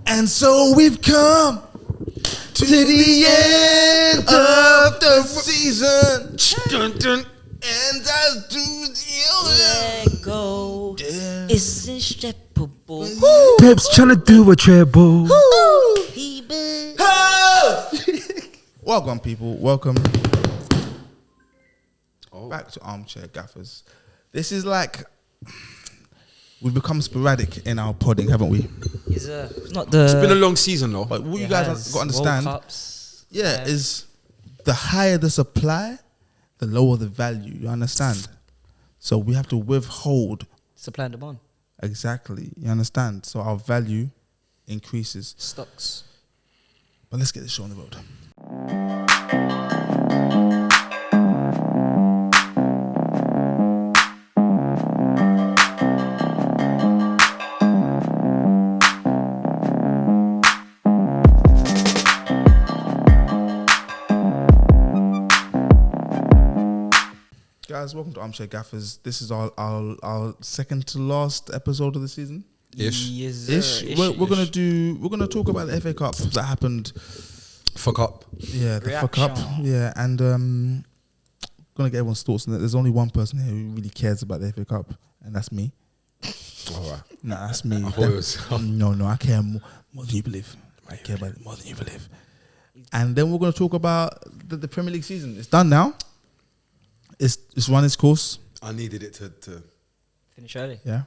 And so we've come to the end of the season. And I do Let go. It's inseparable. Pep's trying to do a treble. Welcome, people. Welcome back to Armchair Gaffers. This is like we've become sporadic in our podding, haven't we? It's not the. It's been a long season, though. But what you guys got to understand, World Cups, is the higher the supply, the lower the value. You understand? So we have to withhold supply and demand. Exactly. You understand? So our value increases. Stocks. But let's get this show on the road. Guys, welcome to Armchair Gaffers. This is our second to last episode of the season. Ish. We're gonna talk about the FA Cup that happened. Fuck up. Yeah, the fuck up. Yeah, and gonna get everyone's thoughts on it. There's only one person here who really cares about the FA Cup, and that's me. All right. Nah, that's me. No, I care more than you believe. I care about it more than you believe. And then we're gonna talk about the Premier League season. It's done now. It's run its course. I needed it to Finish early. Yeah.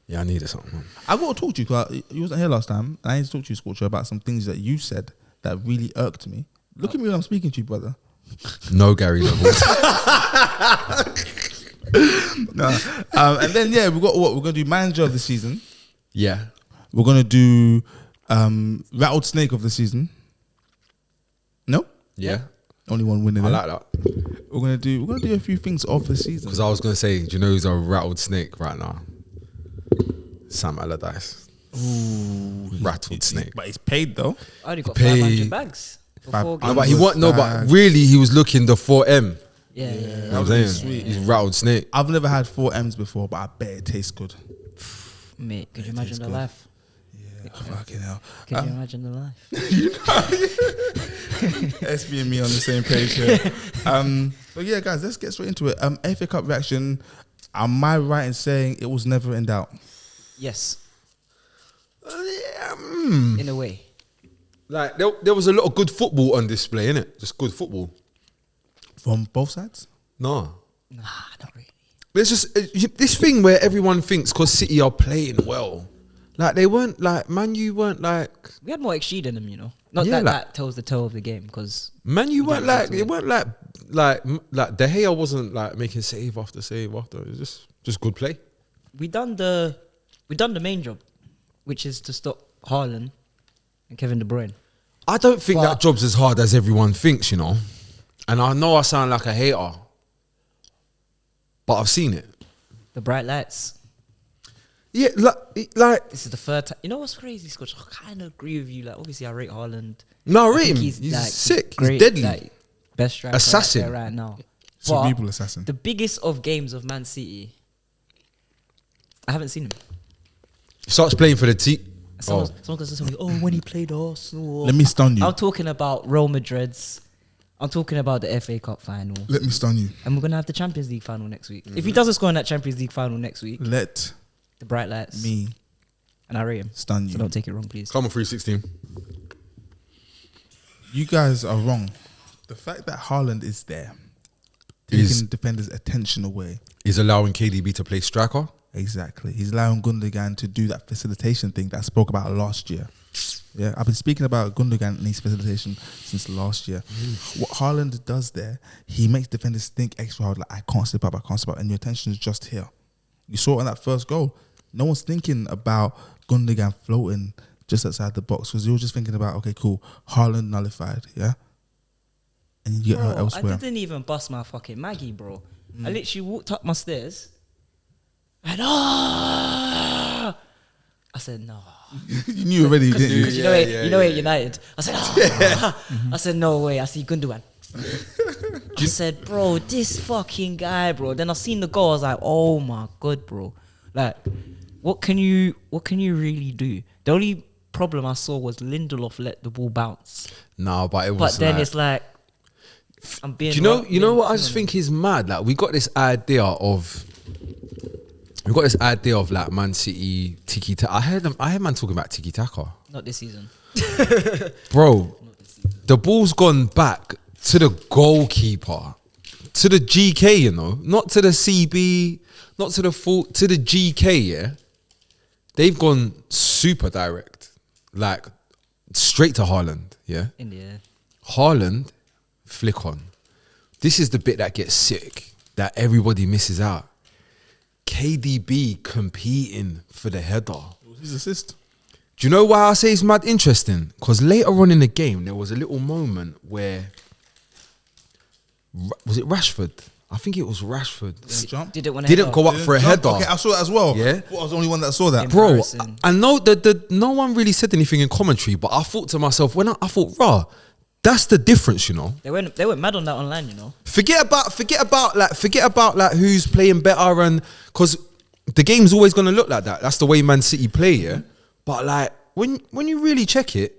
Yeah, I needed something, man. I got to talk to you because you wasn't here last time. And I need to talk to you, Scorcher, about some things that you said that really irked me. Look at me when I'm speaking to you, brother. No Gary levels. No. And then we've got what we're gonna do. Manager of the season. Yeah. We're gonna do rattled snake of the season. No. Yeah. Only one winner. I there. like that. We're gonna do a few things of the season. Because I was going to say, do you know who's a rattled snake right now? Sam Allardyce. Ooh, Rattled snake. But he's paid though. I only got Paid. 500 bags. For 4 500. No, games. but he want no, but Bags. really he was looking the 4M. Yeah. You know what I'm That was saying? sweet. He's rattled snake. I've never had 4 M's before, but I bet it tastes good. Mate, could you imagine the good. life? Yeah, fucking hell. Could you imagine the life? SB and me on the same page here. But yeah, guys, let's get straight into it. FA Cup reaction. Am I right in saying it was never in doubt? Yes. Yeah, In a way. Like there was a lot of good football on display, innit? Just good football. From both sides? Nah, No. not really. There's just this thing where everyone thinks because City are playing well. Like they weren't like Man U weren't like We had more XG than them, you know. Not Yeah, that like- that tells the tale of the game, because Man U weren't Yeah, like it weren't like De Gea wasn't like making save after save after. It was just good play. we done the main job, which is to stop Haaland and Kevin De Bruyne. I don't think But- that job's as hard as everyone thinks, you know. And I know I sound like a hater, but I've seen it. The bright lights. Yeah, like This is the third time. You know what's crazy, Scotch? I kind of agree with you. Like, obviously, I rate Haaland. no, I rate think him. he's He's like, sick. great, He's deadly. like, best striker Assassin. out there right now. Cerebral But assassin. the biggest of games of Man City, I haven't seen him. Starts playing for the team. Someone's going to say something, oh, when he played Arsenal. Let me stun you. I'm talking about Real Madrid's. I'm talking about the FA Cup final. Let me stun you. And we're going to have the Champions League final next week. If he doesn't score in that Champions League final next week, Let the bright lights. me And I rate him. stun you. So don't take it wrong, please. Come on, 316. You guys are wrong. The fact that Haaland is there, Is- taking defenders' attention away. He's allowing KDB to play striker. Exactly. He's allowing Gundogan to do that facilitation thing that I spoke about last year. Yeah, I've been speaking about Gundogan and his facilitation since last year. What Haaland does there, he makes defenders think extra hard, like, I can't slip up, and your attention is just here. You saw it on that first goal. No one's thinking about Gundogan floating just outside the box because you're just thinking about, okay, cool, Haaland nullified, yeah? And you get her Bro, elsewhere. I didn't even bust my fucking Maggie, bro. I literally walked up my stairs and I said no. You knew already, didn't you? Because you know it United. I said, I said, no way. I see Gundogan. I said, bro, this fucking guy, bro. Then I seen the goal. I was like, oh my god, bro. Like, what can you really do? The only problem I saw was Lindelof let the ball bounce. No, but it was. But then like, it's like, I'm being. do you know what I just think is mad? Like we got this idea of like Man City tiki taka. I heard man talking about tiki taka. Not this season. Bro, the ball's gone back to the goalkeeper, to the GK, you know, not to the CB, not to the full, to the GK, yeah. They've gone super direct, like straight to Haaland, yeah. In the air. Haaland, flick on. This is the bit that gets sick, that everybody misses out. KDB competing for the header. His assist. Do you know why I say it's mad interesting? Because later on in the game, there was a little moment where, was it Rashford? I think it was Rashford. Jump. Didn't go up for a header. Okay, I saw that as well. Yeah. I thought I was the only one that saw that. Bro, Embarrassing. I know that no one really said anything in commentary, but I thought to myself, when I thought, rah, that's the difference, you know. They went mad on that online, you know. Forget about like who's playing better, and because the game's always gonna look like that. That's the way Man City play, yeah. But like when you really check it,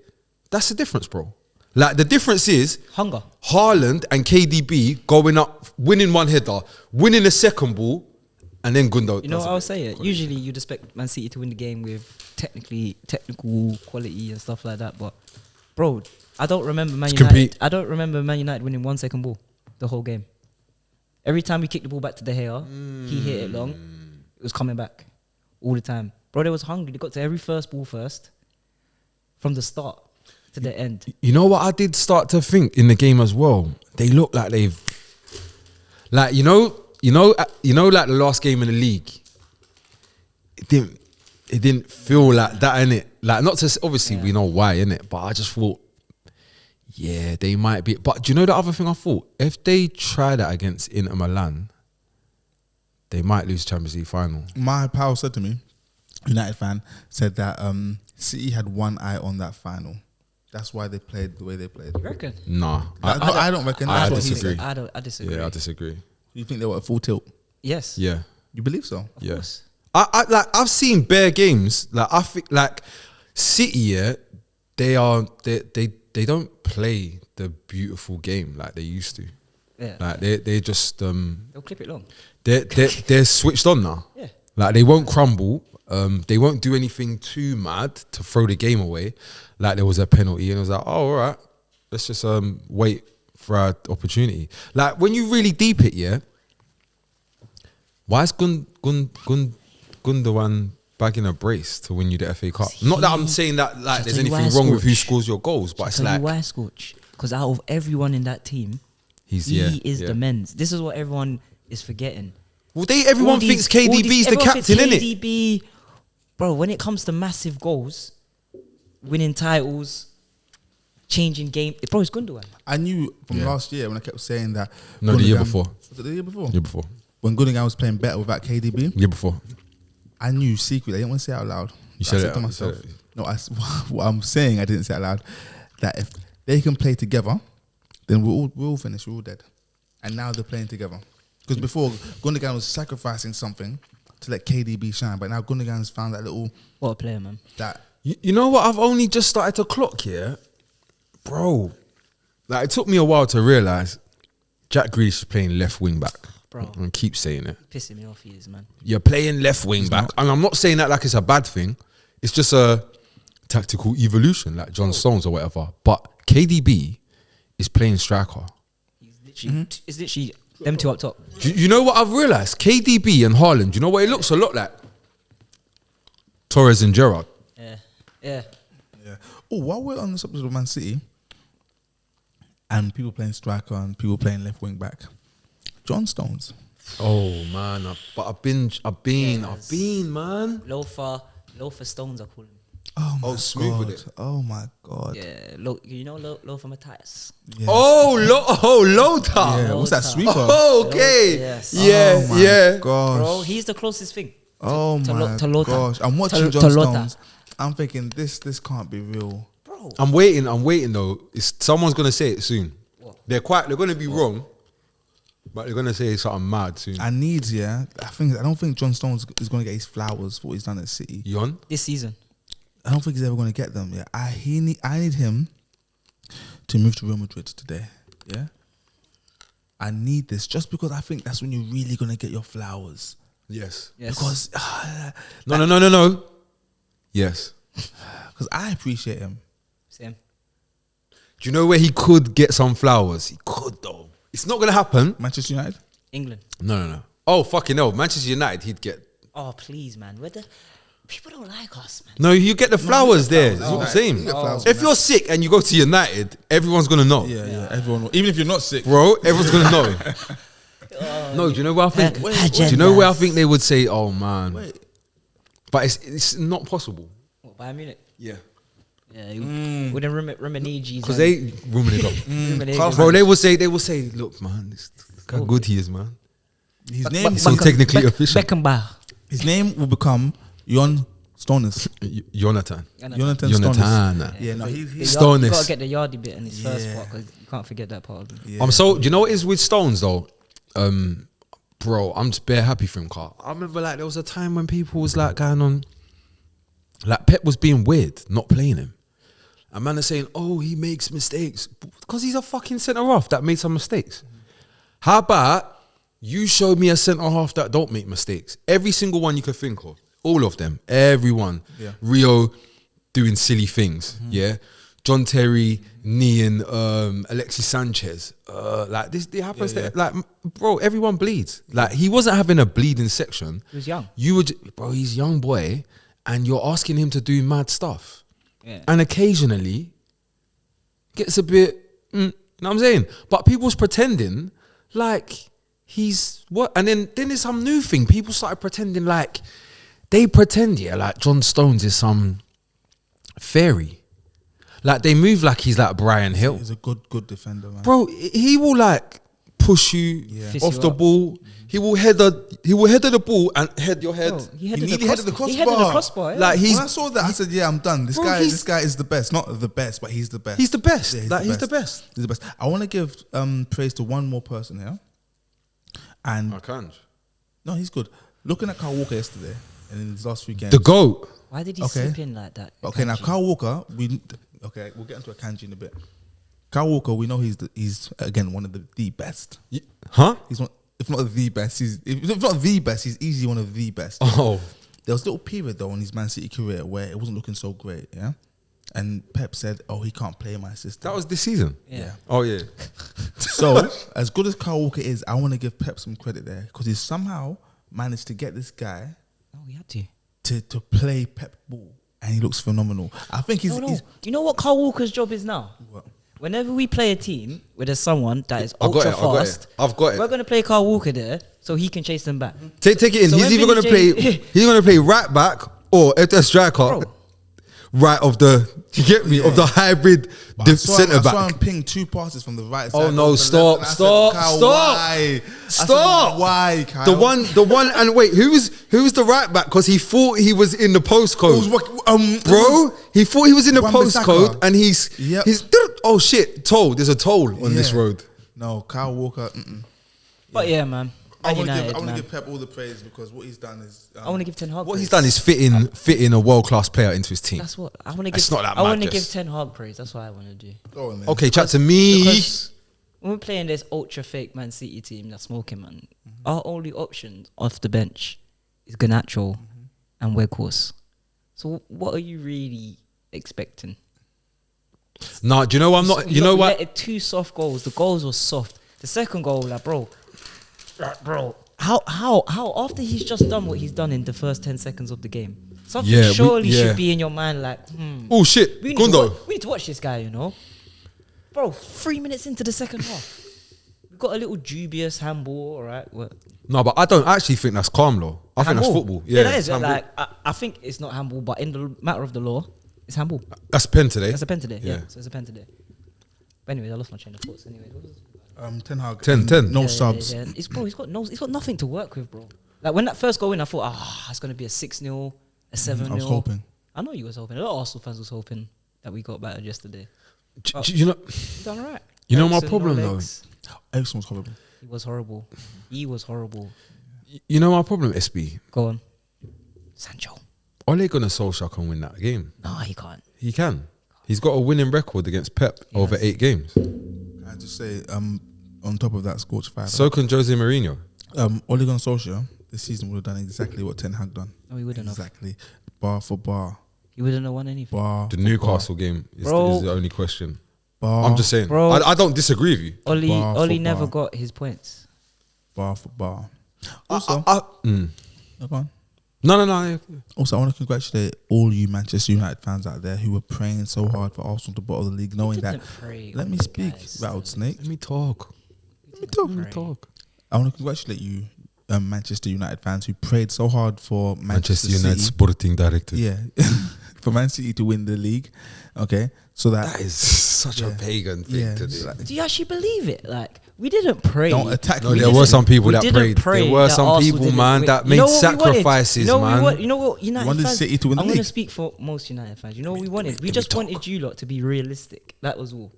that's the difference, bro. Like the difference is Hunger. Haaland and KDB going up, winning one header, winning a second ball, and then Gundo. You know what I was saying? Usually you'd expect Man City to win the game with technical quality and stuff like that. But bro, I don't remember Man United. Compete. I don't remember Man United winning 1 second ball the whole game. Every time we kicked the ball back to De Gea, he hit it long. It was coming back all the time. Bro, they was hungry. They got to every first ball first from the start to the end. You know what I did start to think in the game as well? They look like they've, like you know, like the last game in the league. It didn't feel like that, innit? Like not to obviously we know why, innit? But I just thought, yeah, they might be. But do you know the other thing I thought? If they try that against Inter Milan, they might lose Champions League final. My pal said to me, United fan, said that City had one eye on that final. That's why they played the way they played. You reckon? Nah, I don't reckon. I That's what he disagree. said. I disagree. Yeah, I disagree. You think they were at full tilt? Yes. Yeah, You believe so? Of yeah. course. I've seen bare games. Like I think like City, yeah, they don't play the beautiful game like they used to. Yeah. Like they just They'll clip it long. they're switched on now. Yeah. Like they won't crumble. They won't do anything too mad to throw the game away. Like there was a penalty and it was like, oh, all right, let's just wait for our opportunity. Like when you really deep it, yeah. Why is Gundogan bagging a brace to win you the FA Cup? Not that I'm saying that like there's tell you anything why, wrong with who Scorch. scores your goals, but it's Tell like you why, Scorch? Because out of everyone in that team, he is the men's. This is what everyone is forgetting. Well, everyone thinks KDB's the captain, innit? KDB, bro. When it comes to massive goals, winning titles, changing game, bro, it's Gundogan. I knew from last year when I kept saying that. No, the year Gundogan- before. Was it the year before? Year before. When Gundogan was playing better without KDB, Year before. I knew secretly. I didn't want to say it out loud. You I said said it. to You myself. said it. No, what I'm saying, I didn't say it out loud. That if they can play together, then we're all finished. We're all dead. And now they're playing together. Because before Gundogan was sacrificing something to let KDB shine, but now Gundogan's found that little What a player, man. that. You know what? I've only just started to clock here, bro. Like it took me a while to realize Jack Grealish is playing left wing back. Bro. And keep saying it. Pissing me off, he is, man. You're playing left wing back, and I'm not saying that like it's a bad thing. It's just a tactical evolution, like John Stones or whatever. But KDB is playing striker. He's literally, it's literally them two up top. You know what I've realized? KDB and Haaland. You know what it looks a lot like? Torres and Gerrard. Yeah, yeah. Yeah. Oh, while we're on the subject of Man City and people playing striker and people playing left wing back, John Stones. Oh man, I've been, man. Loafer Stones, I call him. Oh my smooth god. with it. Oh my god. Yeah, you know Loafer Matthias. Yeah. Lothar. Yeah. What's that sweeper? Oh, okay. Yes. Yeah, Oh my yeah. gosh. Bro, he's the closest thing. Oh to my Lothar. gosh. I'm watching To John Lothar. Stones. I'm thinking this can't be real. Bro. I'm waiting though. Someone's gonna say it soon. What? They're gonna be wrong, but they're gonna say something mad soon. I don't think John Stones is gonna get his flowers for what he's done at City. You on? This season. I don't think he's ever going to get them. Yeah, I need him to move to Real Madrid today. Yeah, I need this just because I think that's when you're really going to get your flowers. Yes. Because No. Yes. because I appreciate him. Same. Do you know where he could get some flowers? He could though. It's not gonna happen. Manchester United. England. No. Oh fucking hell, Manchester United. He'd get. Oh please, man. People don't like us, man. No, you get the flowers there. flowers. That's what I'm saying. You get flowers If from you're sick and you go to United, everyone's gonna know. Yeah. Everyone, even if you're not sick, Bro, everyone's gonna know. No, do you know where I think? Do you know where I think they would say, "Oh man," Wait. but it's not possible. What, Bayern Munich? Yeah, Yeah, wouldn't Romanigi. because they rumored it up. Carl Bro, they will say, "Look, man, look how good he is, man." his name, So technically official. Beckenbauer. his name will become Jon Stones. Jonathan. Jonathan Jonathan. Stones. Yeah, no, You he's Stones. gotta get the Yardy bit in his first Yeah. part because you can't forget that part of him. yeah. I'm so. Do you know what is with Stones though? Bro, I'm just bare happy for him, Carl. I remember like there was a time when people was like going on, like Pep was being weird, not playing him. And man is saying, "Oh, he makes mistakes because he's a fucking centre half that made some mistakes." How about you show me a centre half that don't make mistakes? Every single one you could think of, all of them, everyone. Yeah. Rio doing silly things, yeah. John Terry, Nian, Alexis Sanchez, like this. It happens. Yeah. Like, bro, everyone bleeds. Like he wasn't having a bleeding section. He was young. You would, bro. He's a young boy, and you're asking him to do mad stuff. Yeah. And occasionally gets a bit, you know what I'm saying? But people's pretending like he's what? And then there's some new thing. People started pretending like they pretend, like John Stones is some fairy. Like they move like he's like Brian Hill. He's a good defender, man. Bro, he will like push you Fist off you the up. ball. He will head the ball and head your head. Bro, he nearly headed the He headed the crossbar. crossbar. Yeah. Like he's When I saw that, I said, "Yeah, I'm done. This Bro, guy is the best. Not the best, but he's the best. He's the best. Yeah, Like, he's the best. He's the best." I want to give praise to one more person here, and can't. no, he's good. Looking at Kyle Walker yesterday and in his last few games. The GOAT. Why did he Okay. slip in like that? Okay, now Akanji? Kyle Walker, we'll get into a kanji in a bit. Kyle Walker, we know he's again one of the best. Huh? He's one, if not the best, if not the best, he's easily one of the best. Oh. There was a little period though in his Man City career where it wasn't looking so great, yeah. And Pep said, "Oh, he can't play my system." That was this season. Yeah. Oh yeah. So, as good as Kyle Walker is, I want to give Pep some credit there because he somehow managed to get this guy Oh, we had to. to play Pep ball, and he looks phenomenal. I think he's. No. he's You know what Carl Walker's job is now? what? Whenever we play a team where there's someone that is I got ultra it, I got fast, it. I've got it. we're going to play Carl Walker there so he can chase them back. Take it in. So He's when either gonna Vinny play. J- He's gonna play right back or if the striker, Bro. right of the. You get me of the hybrid centre I saw back. him ping 2 passes from the right side. Oh, no, over the stop, left, and I said, stop, "Kyle, stop, why?" I said, stop. "Why, Kyle?" The one, and wait, who was the right back? Because he thought he was in the postcode, bro. He thought he was in the Wan-Bissaka. postcode, and he's Yep. oh shit, toll. There's a toll on this Yeah. road. No, Kyle Walker. But yeah, man. I Man want United, to man. give Pep all the praise because what he's done is. I want to give Ten Hag What praise. he's done is fitting a world class player into his team. That's what I want to give. It's not that I want to mad, give just- Ten Hag praise. That's what I want to do. Go on, then. Okay, chat to me. Because when we're playing this ultra fake Man City team that's smoking, man, our only options off the bench is Garnacho and Weghorst. So what are you really expecting? No, do you know what I'm not? You know what? We let 2 soft goals. The goals were soft. The second goal, like bro, how after he's just done what he's done in the first 10 seconds of the game, something Yeah, surely should be in your mind like, Oh shit, we need, Gundo. we need to watch this guy, you know. Bro, 3 minutes into the second half, we got a little dubious handball, all right? What? No, but I don't actually think that's calm law. I think that's Handball. football. Yeah, that it's is. handball. Like, I think it's not handball, but in the matter of the law, it's handball. That's a pen today. That's a pen today. Yeah. Yeah. So it's a pen today. But anyways, I lost my train of thoughts. Anyways, what was it? Ten Hag. 10. No Yeah, subs. yeah. It's bro. He's got nothing to work with, bro. Like when that first go in, I thought, it's gonna be a 6-0, a 7-0. I was hoping. I know you was hoping. A lot of Arsenal fans was hoping that we got battered yesterday. You know, He done alright. You know my Eriksen, no problem, though? legs. Ericsson was horrible. He was horrible. He was horrible. you know my problem, SB. Go on, Sancho. Ole Gunnar Solskjaer can win that game. No, he can't. He can. He's got a winning record against Pep over 8 games. I just say, on top of that, Scorch 5. So can Jose Mourinho. Ole Gunnar Solskjaer this season would have done exactly what Ten Hag done. No, he wouldn't have. Exactly, bar for bar. He wouldn't have won anything. Bar. The for Newcastle game is the only question. bar. I'm just saying. Bro. I don't disagree with you. Bar Oli for never bar. got his points. Bar for bar. Also, Mm. oh, go on. No. Also, I want to congratulate all you Manchester United fans out there who were praying so hard for Arsenal to bottle the league, knowing that. Didn't pray, Let me speak, guys. Rattled Snake. Let me talk. Let me talk. I want to congratulate you, Manchester United fans who prayed so hard for Manchester City. United Sporting Director. Yeah, for Man City to win the league. Okay, so that, That is such a pagan thing yeah, to it's do. like- Do you actually believe it? Like, we didn't pray. don't attack No, me. there were some people we that didn't prayed. pray There were that some Arsenal people, didn't man, win. that You made know what we wanted? sacrifices, You know what we man. want? You know what United wanted fans, City to win the I'm going to league. speak for most United fans. You know what we wanted? We just wanted you lot to be realistic. That was all.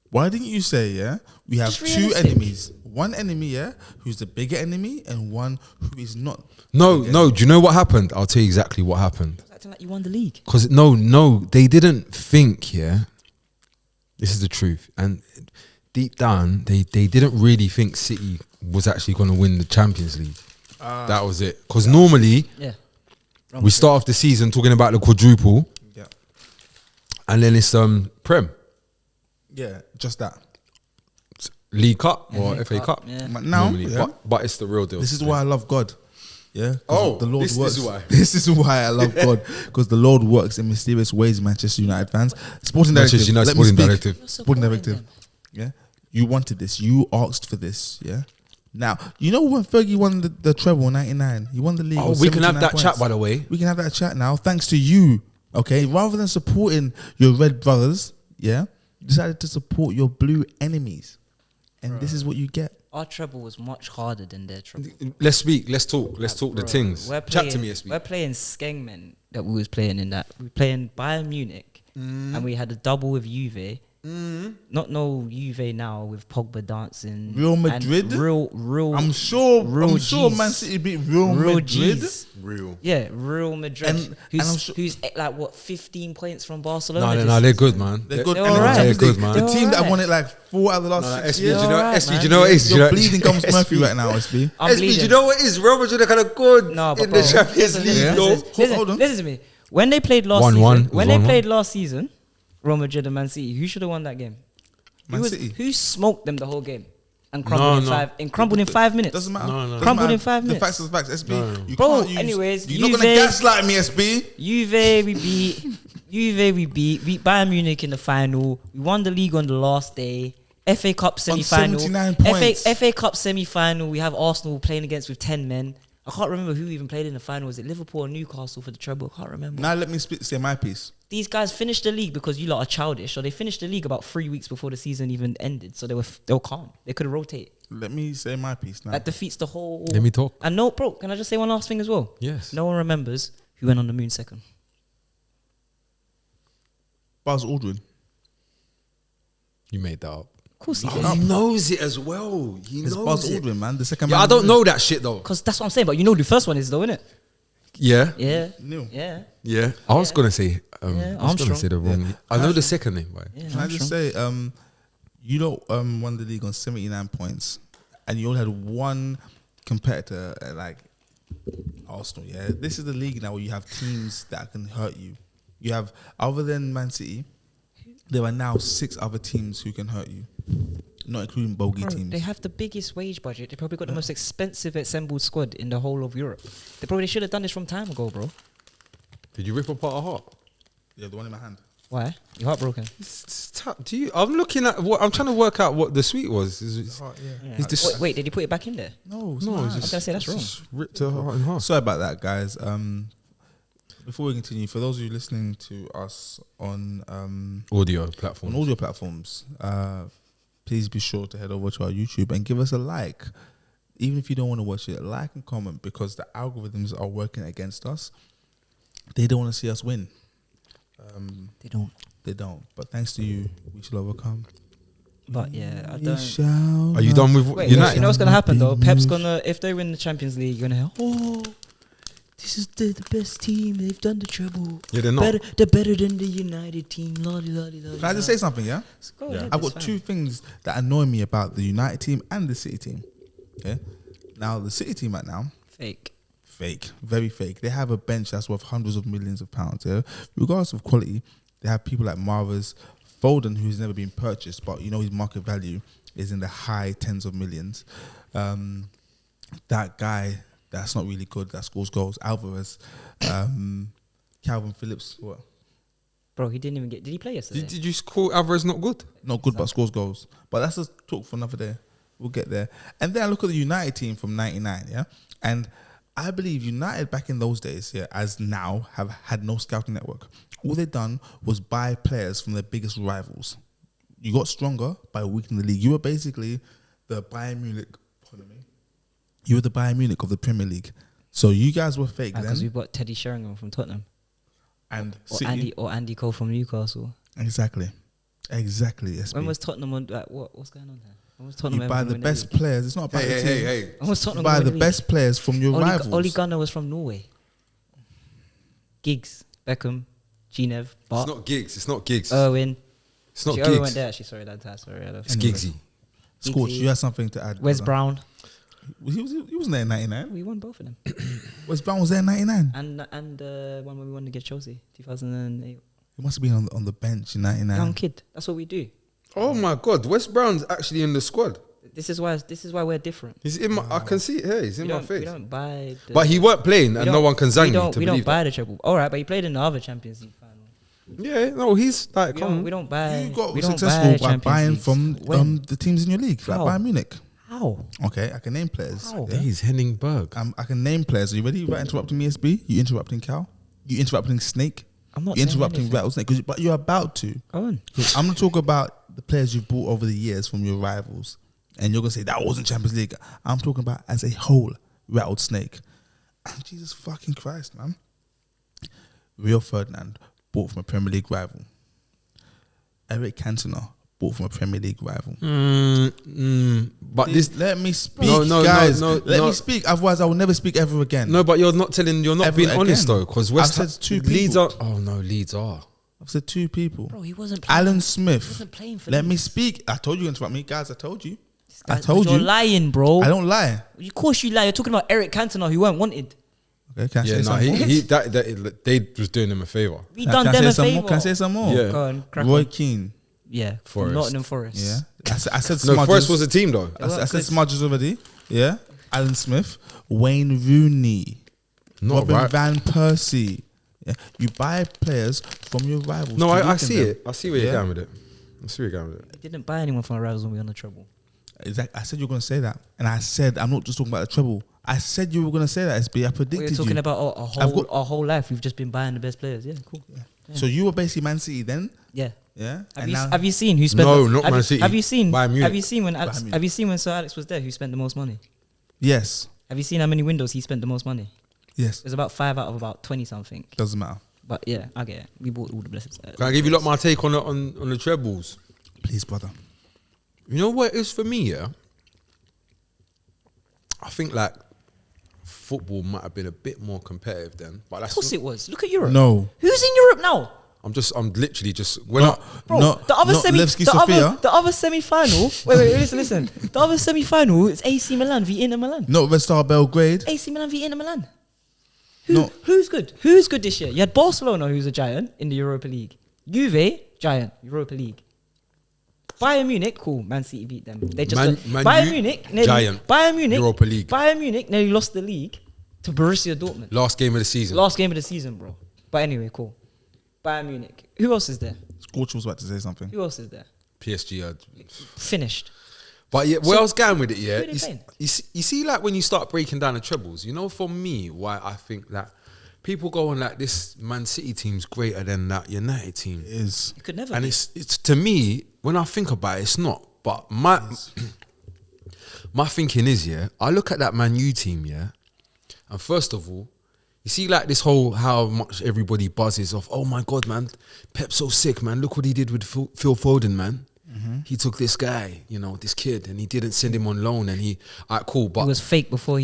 Why didn't you say, yeah, we have Just two realistic. enemies. One enemy, yeah, who's the bigger enemy, and one who is not. No, the no. enemy. Do you know what happened? I'll tell you exactly what happened. Acting like you won the league. Because no, they didn't think. Yeah, this is the truth. And deep down, they didn't really think City was actually going to win the Champions League. That was it. Because normally Yeah. we start off the season talking about the quadruple, Yeah, and then it's Prem, yeah, just that. League Cup or FA FA Cup, Cup. yeah. But now, Normally, yeah, but it's the real deal. this is why I love God. Yeah. 'cause Oh, the Lord this works. is why. This is why I love God, because the Lord works in mysterious ways. Manchester United fans, Sporting Manchester Directive. United let me Sporting speak. Directive. You're Sporting supporting Directive. them. Yeah, you wanted this. You asked for this. Yeah. Now you know when Fergie won the treble in '99, he won the league. Oh, with we can have 79 that points. chat, by the way. We can have that chat now, thanks to you. Okay, rather than supporting your red brothers, yeah, you decided to support your blue enemies, and this is what you get. Our treble was much harder than their treble. Let's speak. Let's talk. Let's talk the Bro, things. we're Chat to playing- me, SB. We're playing Skengmen that we was playing in that. We were playing Bayern Munich, and we had a double with Juve. Not no Juve now with Pogba dancing. Real and Madrid? Real. I'm sure G's. Man City beat Real Real Madrid. G's. Real. Yeah, Real Madrid. And I'm sure- who's like what 15 points from Barcelona? No, this they're season? good, man. They're good. They're And alright. Champions They're League, good, man. The They're team that alright. won it like 4 out of the last 6 SB, years. do you know? alright, SB, do man. you know what it is? Do you You're know- bleeding gums SB, Murphy right now, SB. I'm SB, do you bleeding. know what it is? Real Madrid are kind of good No, but in bro, the Champions listen, League, listen, though. listen, Hold on. listen to me. When they played last 1-1, season, it was 1-1. Real Madrid and Man City, who should have won that game? Man City. Who smoked them the whole game and crumbled in 5 minutes? Doesn't matter. No, no. Doesn't Crumbled matter. in 5 minutes. The facts are the facts, SB. No. You Bro, can't use, anyways, you're not gonna Juve- gaslight me, SB. Juve we beat Bayern Munich in the final. We won the league on the last day. FA Cup semi-final. 79 points. FA Cup semi-final. We have Arsenal playing against with 10 men. I can't remember who even played in the final. Was it Liverpool or Newcastle for the treble? I can't remember. Now let me say my piece. These guys finished the league because you lot are childish, or they finished the league about 3 weeks before the season even ended. So they were calm. They could have rotated. Let me say my piece now. That defeats the whole. Let me talk. And no, bro. Can I just say one last thing as well? Yes. No one remembers who went on the moon second. Buzz Aldrin. You made that up. Of course he did. He knows it as well. He It's knows Buzz it. Aldrin, man. The second Yeah, man. I don't know that shit though. Because that's what I'm saying. But you know who the first one is, though, innit? Yeah. Yeah. Neil. Yeah. Yeah. I was gonna say. Yeah, I was gonna Armstrong. say the wrong. I know the second name, right? Yeah. Can I just say, you lot won the league on 79 points, and you only had one competitor like Arsenal. Yeah, this is the league now where you have teams that can hurt you. You have, other than Man City, there are now 6 other teams who can hurt you, not including bogey Bro, teams. they have the biggest wage budget. They probably got the most expensive assembled squad in the whole of Europe. They probably should have done this from time ago, bro. Did you rip apart a heart? Yeah, the one in my hand. Why? You're heartbroken. Do you? I'm looking at what I'm trying to work out what the sweet was. Heart, yeah. He's just- Wait, did he put it back in there? No, it's No, not. it's I was gonna say that's wrong. just ripped her heart in half. Sorry about that, guys. Before we continue, for those of you listening to us on Audio platform. audio platforms, please be sure to head over to our YouTube and give us a like. Even if you don't want to watch it, like and comment, because the algorithms are working against us. They don't want to see us win. They don't. They don't. But thanks to you, we shall overcome. But yeah, I We don't. shall Are you done with Wait, United? you know what's gonna happen though? Pep's gonna, if they win the Champions League, you're gonna hear, oh, this is the best team. They've done the treble. Yeah, they're not. They're better than the United team. Lolly, lolly, lolly. Can I just say something? Yeah. Go Yeah. ahead, I've it's got fine. 2 things that annoy me about the United team and the City team. Okay. Now the City team right now, Fake. fake, very fake. They have a bench that's worth hundreds of millions of pounds. Yeah. Regardless of quality, they have people like Marvers, Foden, who's never been purchased, but you know his market value is in the high tens of millions. That guy that's not really good, that scores goals, Alvarez, Calvin Phillips, what? Bro, he didn't even get. Did he play yesterday? Did you call Alvarez not good? Not good, but scores goals. But that's a talk for another day. We'll get there. And then I look at the United team from '99, yeah, and I believe United back in those days, yeah, as now have had no scouting network. All they done was buy players from their biggest rivals. You got stronger by weakening the league. You were basically the Bayern Munich. Pardon me. You were the Bayern Munich of the Premier League. So you guys were fake Because then. we've got Teddy Sheringham from Tottenham, And or City. Andy Cole from Newcastle. Exactly. SB. When was Tottenham on? What's going on there? When was Tottenham? You buy ever the win best the league? players. It's not about the team. Hey. When was You Tottenham? buy gonna the win best players from your rivals. Ole Gunnar was from Norway. Giggs, Beckham, Ginev, Bart, It's not gigs. It's not gigs. Irwin. It's not Actually, Irwin went gigs. there. Actually, sorry, that's sorry. It's gigsy. Scorch, you had something to add. Wes brother. Brown. He wasn't there in '99. We won both of them. Wes Brown was there in '99. and one when we won against Chelsea, 2008. He must have been on the bench in '99. Young kid. That's what we do. Oh my God, West Brown's actually in the squad. This is why we're different. He's in my. I can see it here. He's in We my don't, face. we don't buy. The, But he weren't playing, we and don't- no one can zang we me don't, to we believe don't buy that. the treble. All right, but he played in the other Champions League final. Yeah, no, he's like, We come don't, on. we don't buy. You got we don't successful buy by Champions buying Leagues. from When? the teams in your league, like How? Bayern Munich. How? Okay, I can name players. How? Yeah? He's Henningberg. I can name players. Are you ready? You're interrupting me, SB. You interrupting Cal. You interrupting Snake. I'm not You saying interrupting anything. Rattlesnake. But you're about to. Go on. 'Cause I'm gonna talk about the players you've bought over the years from your rivals, and you're gonna say that wasn't Champions League. I'm talking about as a whole, Rattled Snake. And Jesus fucking Christ, man. Rio Ferdinand bought from a Premier League rival. Eric Cantona bought from a Premier League rival. But this, Let me speak, No, guys. no, Let no. me speak. Otherwise, I will never speak ever again. no, but you're not Ever being honest again. though, because West I've said two Leeds people. are. Oh no, Leeds are. I've said 2 people. Bro, he wasn't playing. Alan He Smith. wasn't playing for Let me Leeds. speak. I told you to interrupt me, guys. I told you. I Guys, told you're you. lying, bro. I don't lie. Of course you lie. You're talking about Eric Cantona, who weren't wanted. Okay, can I Yeah, say no, some more? they was doing him a favor. We Can done I them say a some favor. more? Can I say some more? Yeah. Go on, crack Roy on. Keane. Yeah, from Forest. Nottingham Forest. Yeah. I said No, Smudges. Forest was a team though. I said Smudges already. Yeah. Alan Smith. Wayne Rooney. Not Robin right. Van Persie. Yeah. You buy players from your rivals. No, to I weaken see them. it. I see where you're Yeah. going with it. I see where you're going with it. We didn't buy anyone from our rivals when we were on the treble. Exactly. I said you were going to say that. And I said, I'm not just talking about the treble. I said you were going to say that, SB. I We were predicted talking you. about I've got- our whole life. We've just been buying the best players. Yeah, cool. So you were basically Man City then? Yeah. Yeah. Have you seen who spent? No, not have Man you- City. Have you seen? Bayern Munich. Have you seen when Alex, Bayern Munich. Have you seen when Sir Alex was there? Who spent the most money? Yes. Have you seen how many windows he spent the most money? Yes. There's about 5 out of about 20 something. Doesn't matter. But yeah, I get it. We bought all the blessings. Can I give you my take on the trebles? Please, brother. You know what it is for me, yeah? I think like football might have been a bit more competitive then, but Of that's course not, it was. Look at Europe. No. Who's in Europe now? I'm literally just when Not, Bro, not, the other not semi, Levski the Sofia. other semi-final. wait, listen. The other semi-final is AC Milan v Inter Milan. Not Red Star Belgrade. AC Milan v Inter Milan. No. Who's good? Who's good this year? You had Barcelona, who's a giant in the Europa League. Juve, giant Europa League. Bayern Munich, cool. Man City beat them. They just Man Bayern U, Munich, nearly, giant. Bayern Munich, Europa League. Bayern Munich nearly lost the league to Borussia Dortmund. last game of the season. Last game of the season, bro. But anyway, cool. Bayern Munich. Who else is there? Scorch was about to say something. Who else is there? PSG. Finished. But yeah, where I was going with it, yeah, who they playing? you see, like when you start breaking down the trebles, you know, for me, why I think that people go on like this Man City team's greater than that United team, It is. You could never. and be. it's to me when I think about it, it's not. But my thinking is, yeah, I look at that Man U team, yeah, and first of all, you see like this whole how much everybody buzzes off. Oh my God, man, Pep's so sick, man. Look what he did with Phil Foden, man. he took this guy, you know, this kid, and he didn't send him on loan, and alright, cool, but It was fake before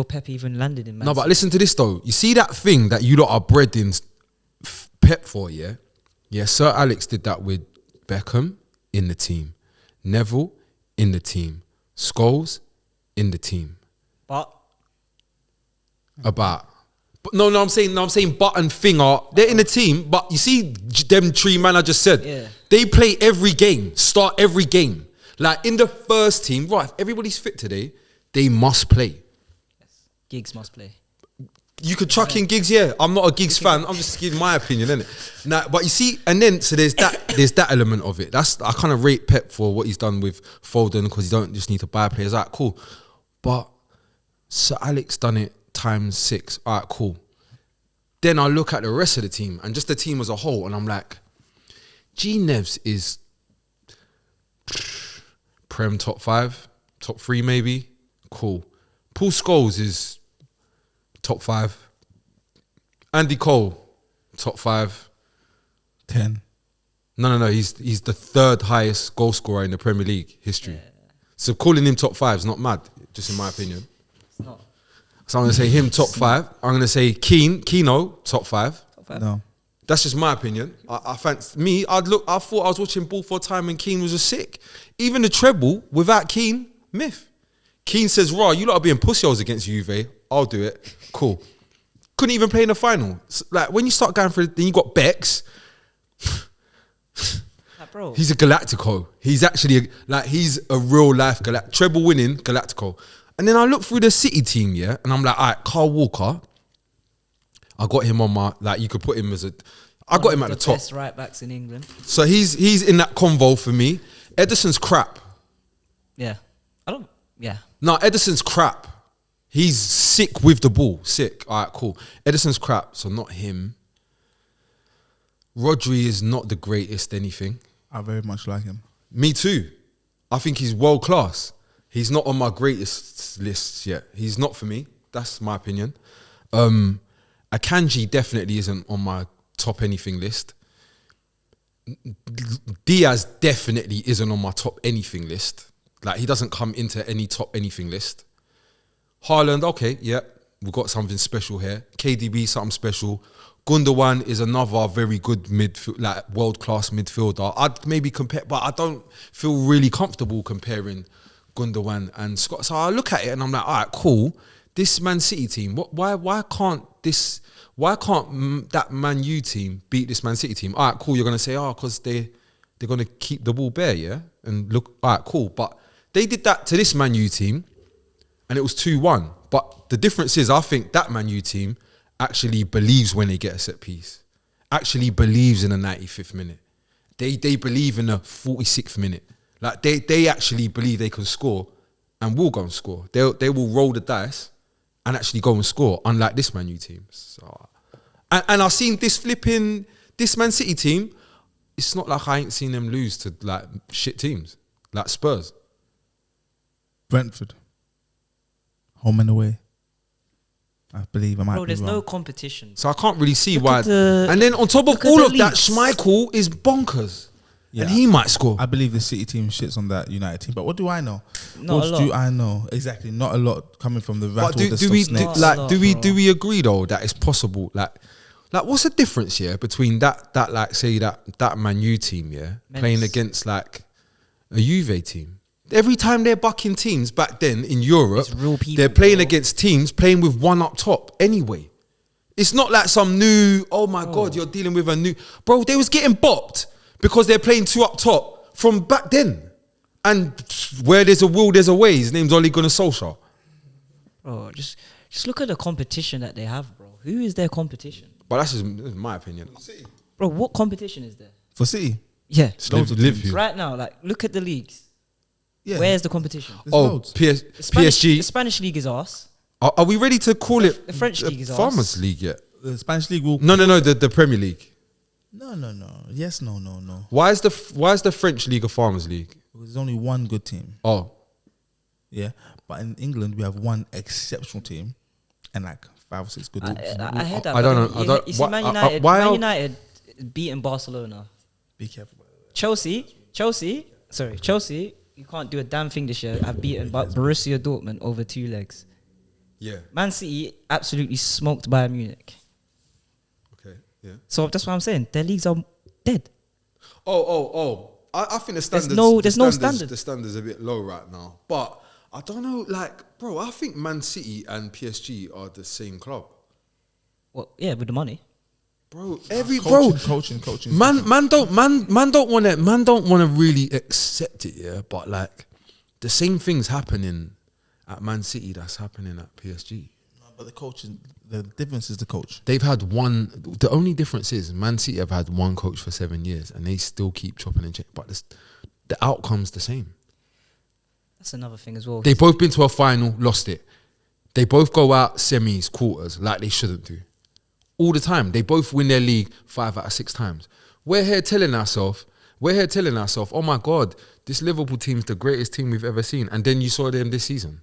Pep even landed in Man no, but City. listen to this though. You see that thing that you lot are bred in Pep for, yeah? Yeah, Sir Alex did that with Beckham in the team, Neville in the team, Scholes in the team. But But I'm saying button finger. They're in the team, but you see them three man I just said. Yeah. They play every game, start every game. Like in the first team, right? If everybody's fit today, they must play. Giggs must play. You could chuck in Giggs, yeah. I'm not a Giggs fan. I'm just giving my opinion, innit? Now, but you see, and then so there's that element of it. I kind of rate Pep for what he's done with Foden because you don't just need to buy players. Alright, cool. But Sir Alex done it ×6. Alright, cool. Then I look at the rest of the team and just the team as a whole, and I'm like, G Nevs is Prem top 5, top 3 maybe. Cool. Paul Scholes is top 5. Andy Cole, top 5. 10. No. He's the 3rd highest goal scorer in the Premier League history. So calling him top 5 is not mad, just in my opinion. It's not. So I'm gonna say him top 5. I'm gonna say Keno top 5. Top 5. No. That's just my opinion. I fancy me. I thought I was watching ball for a time and Keane was just sick. Even the treble without Keane, myth. Keane says, "Raw, you lot are being pussy-holes against Juve. I'll do it. Cool." Couldn't even play in the final. Like when you start going through, then you got Bex. Bro. He's a Galactico. He's actually he's a real life treble winning Galactico. And then I look through the City team, yeah, and I'm like, all right, Carl Walker. I got him on my you could put him as I got him at the top. Best right backs in England. So he's in that convo for me. Edison's crap. Yeah. Yeah. No, Edison's crap. He's sick with the ball. Sick. All right, cool. Edison's crap, so not him. Rodri is not the greatest anything. I very much like him. Me too. I think he's world class. He's not on my greatest lists yet. He's not for me. That's my opinion. Akanji definitely isn't on my top anything list. Diaz definitely isn't on my top anything list. Like he doesn't come into any top anything list. Haaland, okay, yeah, we've got something special here. KDB, something special. Gundogan is another very good world-class midfielder. I'd maybe compare, but I don't feel really comfortable comparing Gundogan and Scott. So I look at it and I'm like, all right, cool. This Man City team, why can't that Man U team beat this Man City team? All right, cool. You're gonna say, because they're gonna keep the ball bare, yeah. And look, all right, cool. But they did that to this Man U team, and it was 2-1. But the difference is, I think that Man U team actually believes when they get a set piece, actually believes in the 95th minute. They believe in the 46th minute. Like they actually believe they can score and will go and score. They will roll the dice and actually go and score, unlike this Man U team. So, and I've seen this Man City team. It's not like I ain't seen them lose to like shit teams like Spurs. Brentford. Home and away. I believe I might Bro, be there's wrong. no competition. So I can't really see Look why. at the- And then on top of look at all the of that, leagues. Schmeichel is bonkers. Yeah. And he might score. I believe the City team shits on that United team. But what do I know? Not what a lot. do I know? Exactly. Not a lot coming from the But rattle the do we snakes. Not a lot, do bro. we agree though that it's possible? Like what's the difference here between that like say that Man U team, yeah, playing Menace. against like a Juve team? Every time they're bucking teams back then in Europe, It's real people, they're playing bro. against teams playing with one up top anyway. It's not like some new, oh my God, you're dealing with a new... Bro, they was getting bopped because they're playing 2 up top from back then. And where there's a will, there's a way. His name's Ole Gunnar Solskjaer. Bro, just look at the competition that they have, bro. Who is their competition? But that's just my opinion. Bro, what competition is there? For City. Yeah. Loads of Liverpool. Right now, like, look at the leagues. Yeah. Where's the competition? There's Oh, loads. The Spanish, PSG. The Spanish league is arse. Are we ready to call it the French league is Farmers arse. League yet? The Spanish League will... No, the Premier League. No. Yes, no. Why is the French League a Farmers League? There's only one good team. Oh, Yeah. But in England, we have one exceptional team and like 5 or 6 good teams. I heard that. I don't but know. I then don't- You see, why- Man I- United, why Man are- United beating Barcelona. Be careful. Chelsea Sorry, Chelsea. You can't do a damn thing this year. I've beaten Borussia Dortmund over 2 legs. Yeah. Man City absolutely smoked Bayern Munich. Okay. Yeah. So that's what I'm saying. Their leagues are dead. I think the standards. There's no standard. The standards are a bit low right now, but I don't know. Like, bro, I think Man City and PSG are the same club. Well, yeah, with the money. Bro, Coaching. Man don't want to really accept it, yeah. But like, the same things happening at Man City that's happening at PSG. No, but the coaching, the difference is the coach. They've had one. The only difference is Man City have had one coach for 7 years, and they still keep chopping and changing. But the outcome's the same. That's another thing as well. They both been to a final, lost it. They both go out semis, quarters, like they shouldn't do. All the time. They both win their league 5 out of 6 times. We're here telling ourselves, oh my God, this Liverpool team's the greatest team we've ever seen. And then you saw them this season.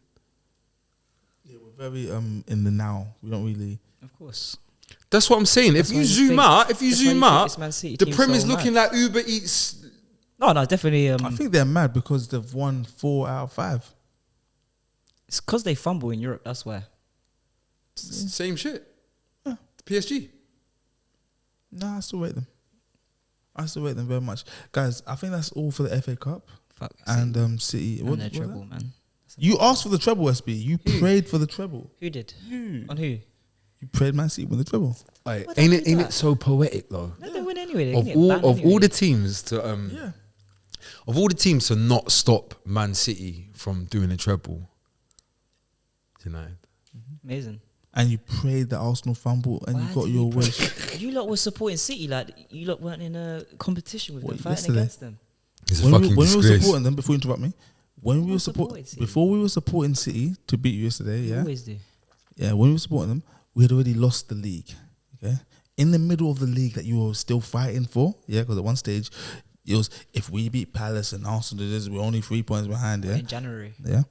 Yeah, we're very in the now. We don't really. Of course. That's what I'm saying. If you zoom out, the Prem is looking like Uber Eats. No, definitely. I think they're mad because they've won 4 out of 5. It's because they fumble in Europe. That's why. Same shit. PSG. Nah, I still rate them. Very much, guys. I think that's all for the FA Cup. Fuck. And City. And their treble, man. You asked for the treble, SB. You prayed for the treble. Who did? You. On who? You prayed Man City win the treble. Ain't it so poetic though? No, they win anyway. Of all the teams to not stop Man City from doing a treble, United. Amazing. And you prayed that Arsenal fumble and you got your wish. You lot were supporting City, like you lot weren't in a competition with them, fighting yesterday? against them. It's a When fucking we were disgrace. supporting them, before you interrupt me, when we were supported City. before we were supporting City to beat you yesterday, You yeah, always do. yeah, when we were supporting them, we had already lost the league. Okay, in the middle of the league that you were still fighting for, yeah, because at one stage it was if we beat Palace and Arsenal, we're only 3 points behind, yeah, In January. yeah.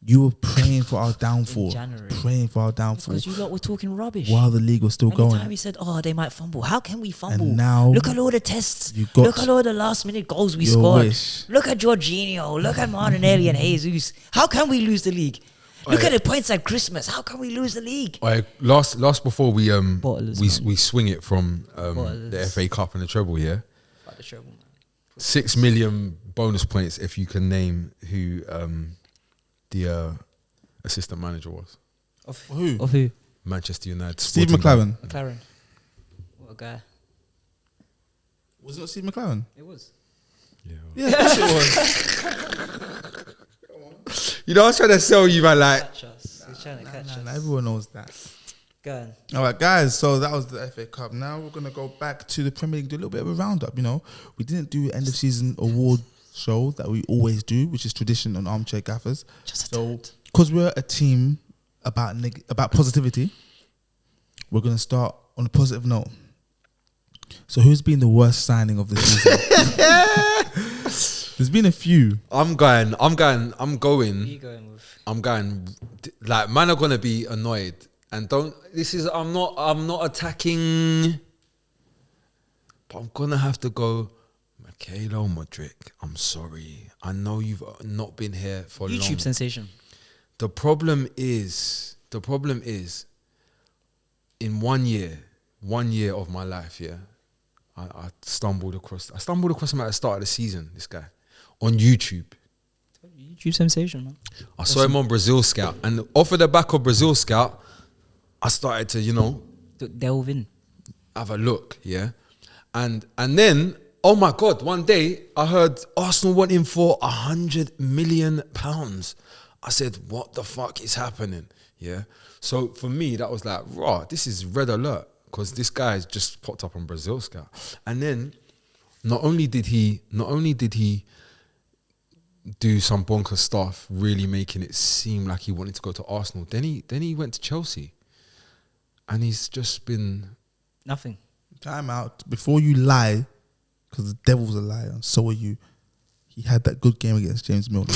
You were praying for our downfall, In January. praying for our downfall Because you lot were talking rubbish. while the league was still Every going. time he said, "Oh, they might fumble." How can we fumble? And now look at all the tests. you got Look at all the last-minute goals we your scored. wish. Look at Jorginho. Look at Martinelli and Jesus. How can we lose the league? Look at the points at Christmas. How can we lose the league? Last before we Bottlers, we swing it from the Bottlers. FA Cup and the treble, yeah. Fuck the treble, man. 6 million bonus points if you can name who the assistant manager was. Of Who? Of who? Manchester United. Steve Sporting McLaren. McLaren. What a guy. Was it not Steve McLaren? It was. Yeah. Yeah, of course it was. You know, I was trying to sell you, man. Like, Catch us. He's trying to catch Nah, us. everyone knows that. Go on. All right, guys. So that was the FA Cup. Now we're gonna go back to the Premier League, do a little bit of a roundup. You know, we didn't do end of season award show that we always do, which is tradition on Armchair Gaffers. Just a So, tad. because we're a team about positivity, we're gonna start on a positive note. So, who's been the worst signing of the season? There's been a few. I'm going. Who you going with? Like, man are gonna be annoyed, and I'm not attacking, but I'm gonna have to go. Michaelo Modric, I'm sorry. I know you've not been here for long. YouTube sensation. The problem is, in 1 year of my life, yeah, I stumbled across him at the start of the season, this guy, on YouTube. YouTube sensation, man. I saw him on Brazil Scout, and off of the back of Brazil Scout, I started to, Delve in. have a look, yeah. And then, oh my God, one day I heard Arsenal want him for £100 million. I said, what the fuck is happening? Yeah. So for me, that was like, raw, this is red alert, because this guy's just popped up on Brazil Scout. And then not only did he do some bonkers stuff, really making it seem like he wanted to go to Arsenal, then he went to Chelsea. And he's just been Nothing. Time out before you lie, because the devil's a liar, and so are you. He had that good game against James Milner.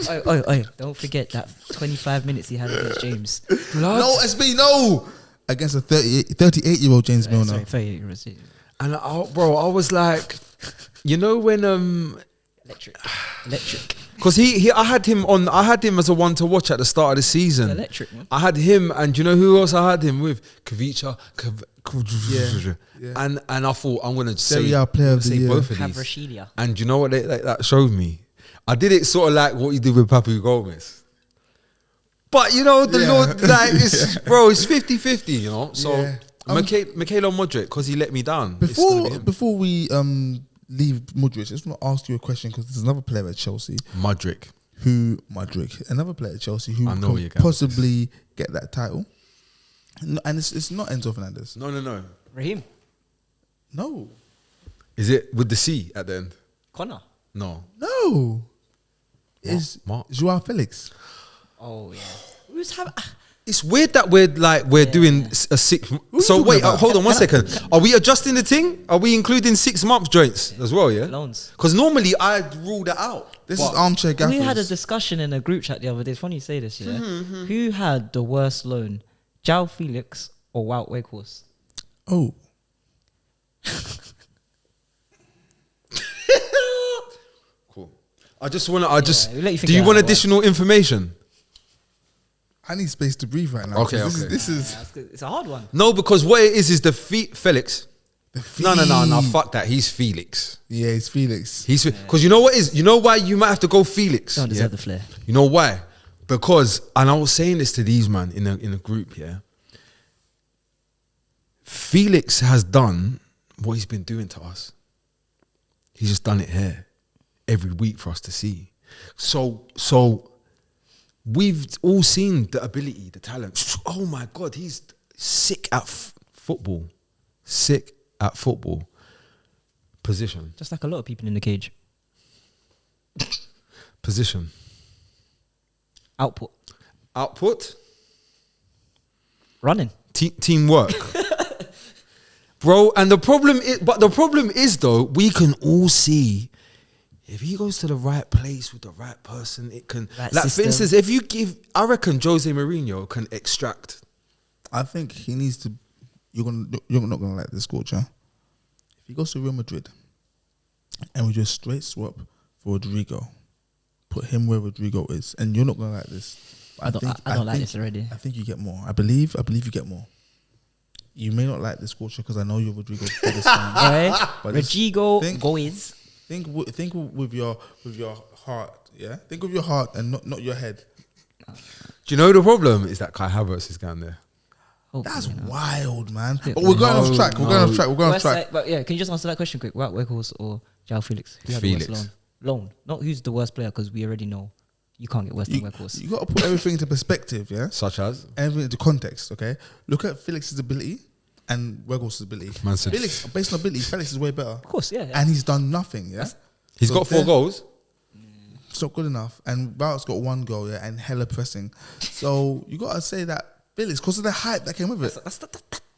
Oh, don't forget that 25 minutes he had against James. No, SB, no! Against a 38-year-old James Milner. Sorry, 38 euros. And I was like, you know when Electric. Electric. Because I had him as a one to watch at the start of the season. Electric, man. I had him, and do you know who else I had him with? Kavicha. Yeah. And I thought I'm gonna say, Serie A player of the year. both of these. Kavrashilia. And do you know what that showed me? I did it sort of like what you did with Papu Gomez. But you know, the Lord, like, it's, bro, it's 50-50, you know. So Yeah. Mikhailo Modric, because he let me down. It's gonna be him. Before we leave Modric, I just want to ask you a question because there's another player at Chelsea Modric. Another player at Chelsea who I know where you're can going. possibly get that title. No, and it's not Enzo Fernandez. No. Raheem. No. Is it with the C at the end? Connor. No. It's Mark. Joao Felix. Oh, yeah. Who's having... It's weird that we're doing a 6. So talking wait, about? hold on 1 second. Are we adjusting the thing? Are we including 6 month joints as well? Yeah. Loans. Because normally I'd rule that out. This is armchair gaffers. We had a discussion in a group chat the other day. It's funny you say this, yeah? Mm-hmm, Who had the worst loan? Joao Felix or Wout Weghorst? Oh. Cool. I just want to. we'll let you Do figure you it want out, additional information? I need space to breathe right now. Okay, 'cause okay. This is That's good. It's a hard one. No, because what it is the Felix. No. Fee. Fuck that. He's Felix. Yeah, it's Felix. He's because you know what is. You know why you might have to go Felix. Don't yeah? deserve the flair. You know why? Because, and I was saying this to these man in a group, yeah. Felix has done what he's been doing to us. He's just done it here every week for us to see. So we've all seen the ability, the talent. Oh my God, he's sick at football. Sick at football. Position. Just like a lot of people in the cage. Position. Output. Running. Teamwork. Bro, and the problem is though, we can all see if he goes to the right place with the right person, it can Right like system. for instance, I reckon Jose Mourinho can extract. I think he needs to. You're not gonna like this coach, huh? If he goes to Real Madrid and we just straight swap for Rodrigo, put him where Rodrigo is, and you're not gonna like this. I don't like this already. I think you get more. I believe you get more. You may not like this culture because I know you're Rodrigo's biggest fan. Right? But Rodrigo think- Goiz. Think with your heart, yeah. Think with your heart and not your head. Do you know the problem is that Kai Havertz is down there? That's wild, man. Yeah. But we're going off track. We're going off track. But yeah, can you just answer that question quick? Wout Weghorst or Joao Felix? Who had the worst Felix. loan? Not who's the worst player, because we already know you can't get worse than Weghorst. You got to put everything into perspective, yeah. Such as Everything into context, okay. Look at Felix's ability and Weghorst's ability. Man said- Felix, based on ability, Felix is way better. Of course, yeah. And he's done nothing, yeah. he's So got 4 there- goals. It's not good enough. And Wout's got 1 goal, yeah, and hella pressing. So you got to say that Felix, because of the hype that came with it,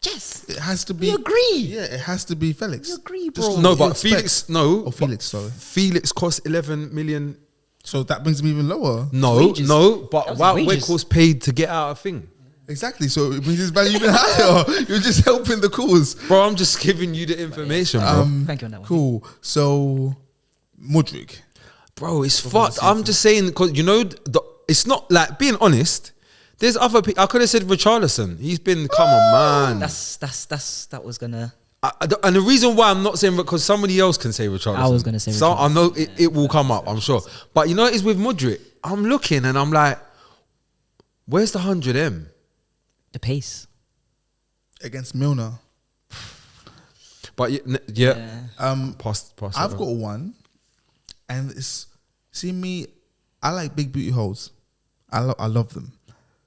Yes. it has to be. We agree. Yeah, it has to be Felix. We agree, Just bro. what No, you but expect. Felix, no. Oh, Felix, sorry. Felix cost 11 million. So that brings me even lower. No, Wages. no, but That was Wout wages. Weghorst paid to get out of thing. Exactly. So it brings his value even higher. You're just helping the cause. Bro, I'm just giving you the information, bro. Thank you on that one. Cool. So Modric. Bro, it's fucked. I'm just saying, because you know, it's not like, being honest, there's other people. I could have said Richarlison. He's been, come on, man. That was gonna. And the reason why I'm not saying, because somebody else can say Richarlison. I was gonna say So I Richarlison. know it will come up, I'm sure. But you know, it's with Modric. I'm looking and I'm like, where's the 100M? The pace. Against Milner. But yeah. Pass I've it got one, and it's me. I like big booty holes. I love them.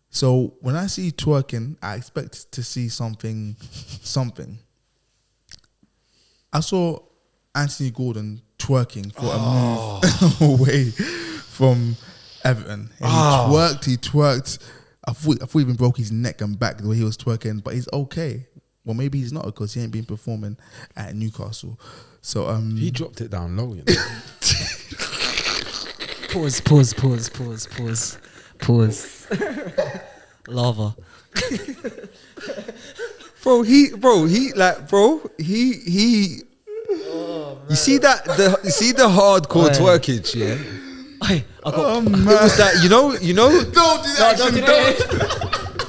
So when I see twerking, I expect to see something. I saw Anthony Gordon twerking for a move away from Everton. And he twerked. I thought he even broke his neck and back the way he was twerking, but he's okay. Well, maybe he's not, because he ain't been performing at Newcastle. So He dropped it down low, you know. Pause. Lava. Bro, he you see that you see the hardcore twerkage, yeah? Oh It man. was that, you know. Don't do that. Don't do that.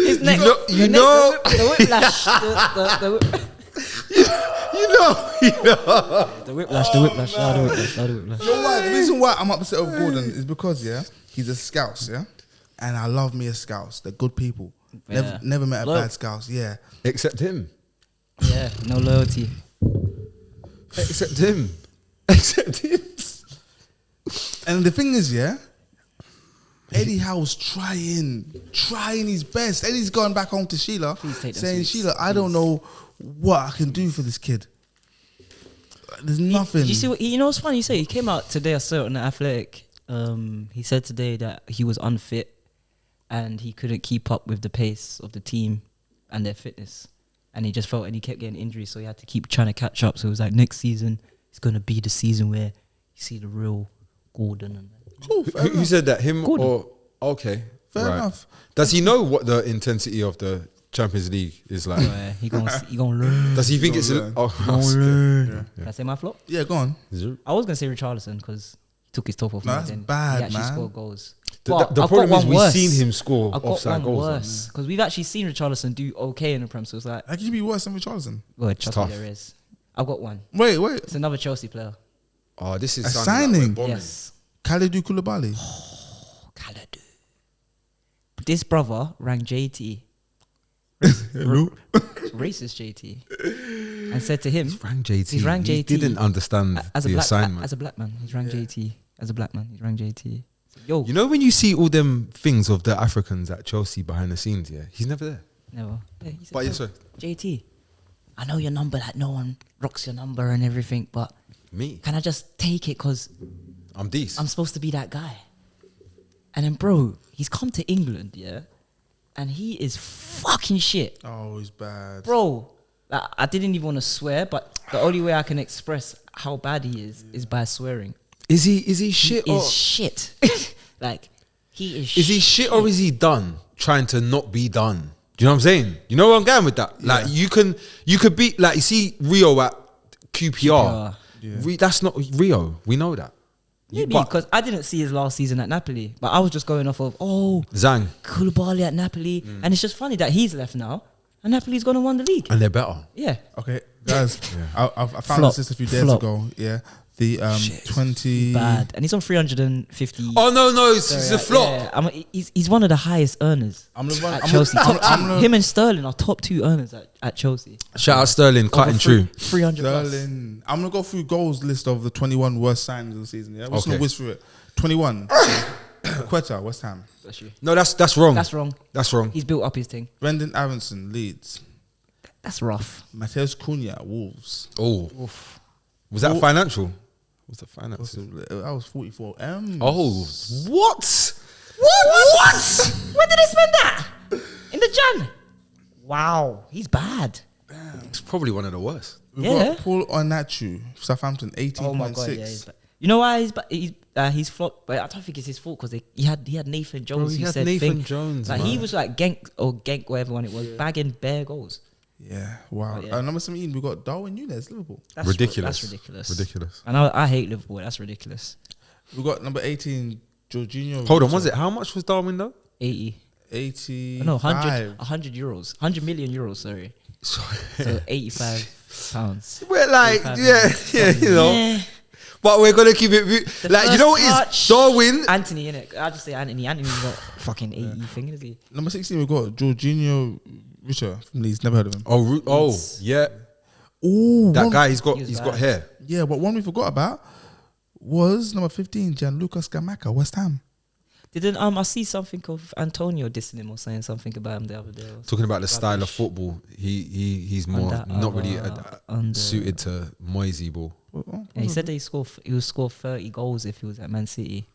His neck. You know. The whiplash. The whiplash. The whiplash. You know why? The reason why I'm upset with Gordon is because he's a Scouse, and I love me a Scouse. They're good people. Yeah. Never met a Look. bad Scouse. Yeah. Except him. Yeah, no loyalty. Except him. Except him. And the thing is, Eddie Howe's trying his best. Eddie's gone back home to Sheila, Please take them saying, sweets, Sheila, I don't know what I can do for this kid. There's nothing. Did you see what? You know what's funny? You say he came out today. I saw it on the Athletic. He said today that he was unfit and he couldn't keep up with the pace of the team and their fitness, and he just felt and he kept getting injuries, so he had to keep trying to catch up. So it was like next season is going to be the season where you see the real Gordon. And Cool, fair Who enough. said that? Him Gordon. or okay? Fair enough. Does he know what the intensity of the Champions League is like? yeah, he gonna learn. Does he think Gonna it's learn. Can I say my flop? Yeah, go on. I was gonna say Richarlison because he took his top off. No, me, that's then bad, he actually man. scored goals. The But I've problem got is one we've worse. seen him score I've got offside one goals. worse because we've actually seen Richarlison do okay in the Prem. So it's like, How could you be worse than Richarlison? well, trust me, tough. there is. I've got one. Wait. It's another Chelsea player. Oh, this is A sounding like signing? we're bombing. Yes, Kalidou Koulibaly. Kalidou. This brother rang JT, Hello? racist JT, and said to him, Rang JT. He's rang He JT. didn't understand as a the black assignment. as a black man, he's rang JT as a black man. He's rang JT. Yo, You know when you see all them things of the Africans at Chelsea behind the scenes, he's never there. never. Yeah, he said, But "Yo, yes, sir. JT, I know your number, like no one rocks your number and everything, but Me, can I just take it because I'm decent. I'm supposed to be that guy? And then, bro, he's come to England, and he is fucking shit, Oh, he's bad. bro. Like, I didn't even want to swear, but the only way I can express how bad he is by swearing. Is he shit He or is shit. Like, he is. is he shit or is he done trying to not be done? Do you know what I'm saying? You know where I'm going with that? Like you could be like, you see Rio at QPR. Yeah. That's not Rio. We know that. Maybe But because I didn't see his last season at Napoli, but I was just going off of Zhang, Koulibaly at Napoli, and it's just funny that he's left now, and Napoli's gone and won the league. and they're better. Yeah, Okay, guys, I found Flop. this just a few days Flop. ago. Yeah, the 20. bad, and he's on 350. Oh no, it's a flop. Yeah, he's one of the highest earners I'm gonna run. at I'm Chelsea. Gonna, Top I'm two. gonna, Him and Sterling are top 2 earners at Chelsea. Shout out Sterling, cutting true. 300 plus. Sterling. I'm gonna go through goals list of the 21 worst signings of the season. Yeah, we're just gonna Okay. whiz through it. 21. Quetta, West Ham. Bless you. No, that's wrong. That's wrong. That's wrong. He's built up his thing. Brendan Aronson, Leeds. That's rough. Mateus Cunha, Wolves. Oh, was that financial? Was the What's finance? it? That was 44 M. Oh, what? What? Where did they spend that? In the Jan? Wow, he's bad. It's probably one of the worst. We've Yeah. got Paul Onachu, Southampton, 18.6. Oh my god, yeah. He's bad. You know why he's flopped? But I don't think it's his fault because he had Nathan Jones. he who had said Nathan thing. Jones, Like he man. was like Genk, whatever one it was, bagging bare goals. Yeah, wow. Oh, yeah. Number 17, we got Darwin Núñez, Liverpool. That's Ridiculous. That's ridiculous. Ridiculous. And I hate Liverpool. That's ridiculous. We got number 18, Jorginho. Hold on, was it? How much was Darwin though? 80. 80. No, 100 euros. 100 million euros. Sorry. So 85 pounds. We're like, 85 yeah, you know. Yeah. But we're gonna keep it The like, you first know what touch- is Darwin? Anthony, innit? I just say Anthony. Anthony's got fucking 80 fingers. He. Number 16, we got Jorginho Richer from Leeds. Never heard of him. Oh, yeah. Oh, That guy, he's got He was he's got bad. hair. Yeah, but one we forgot about was number 15, Gianluca Scamacca, West Ham. Didn't I see something of Antonio dissing him or saying something about him the other day? Talking about the style of football, he's more Under- not really under- suited to Moisey ball. Yeah, he said that he would score 30 goals if he was at Man City.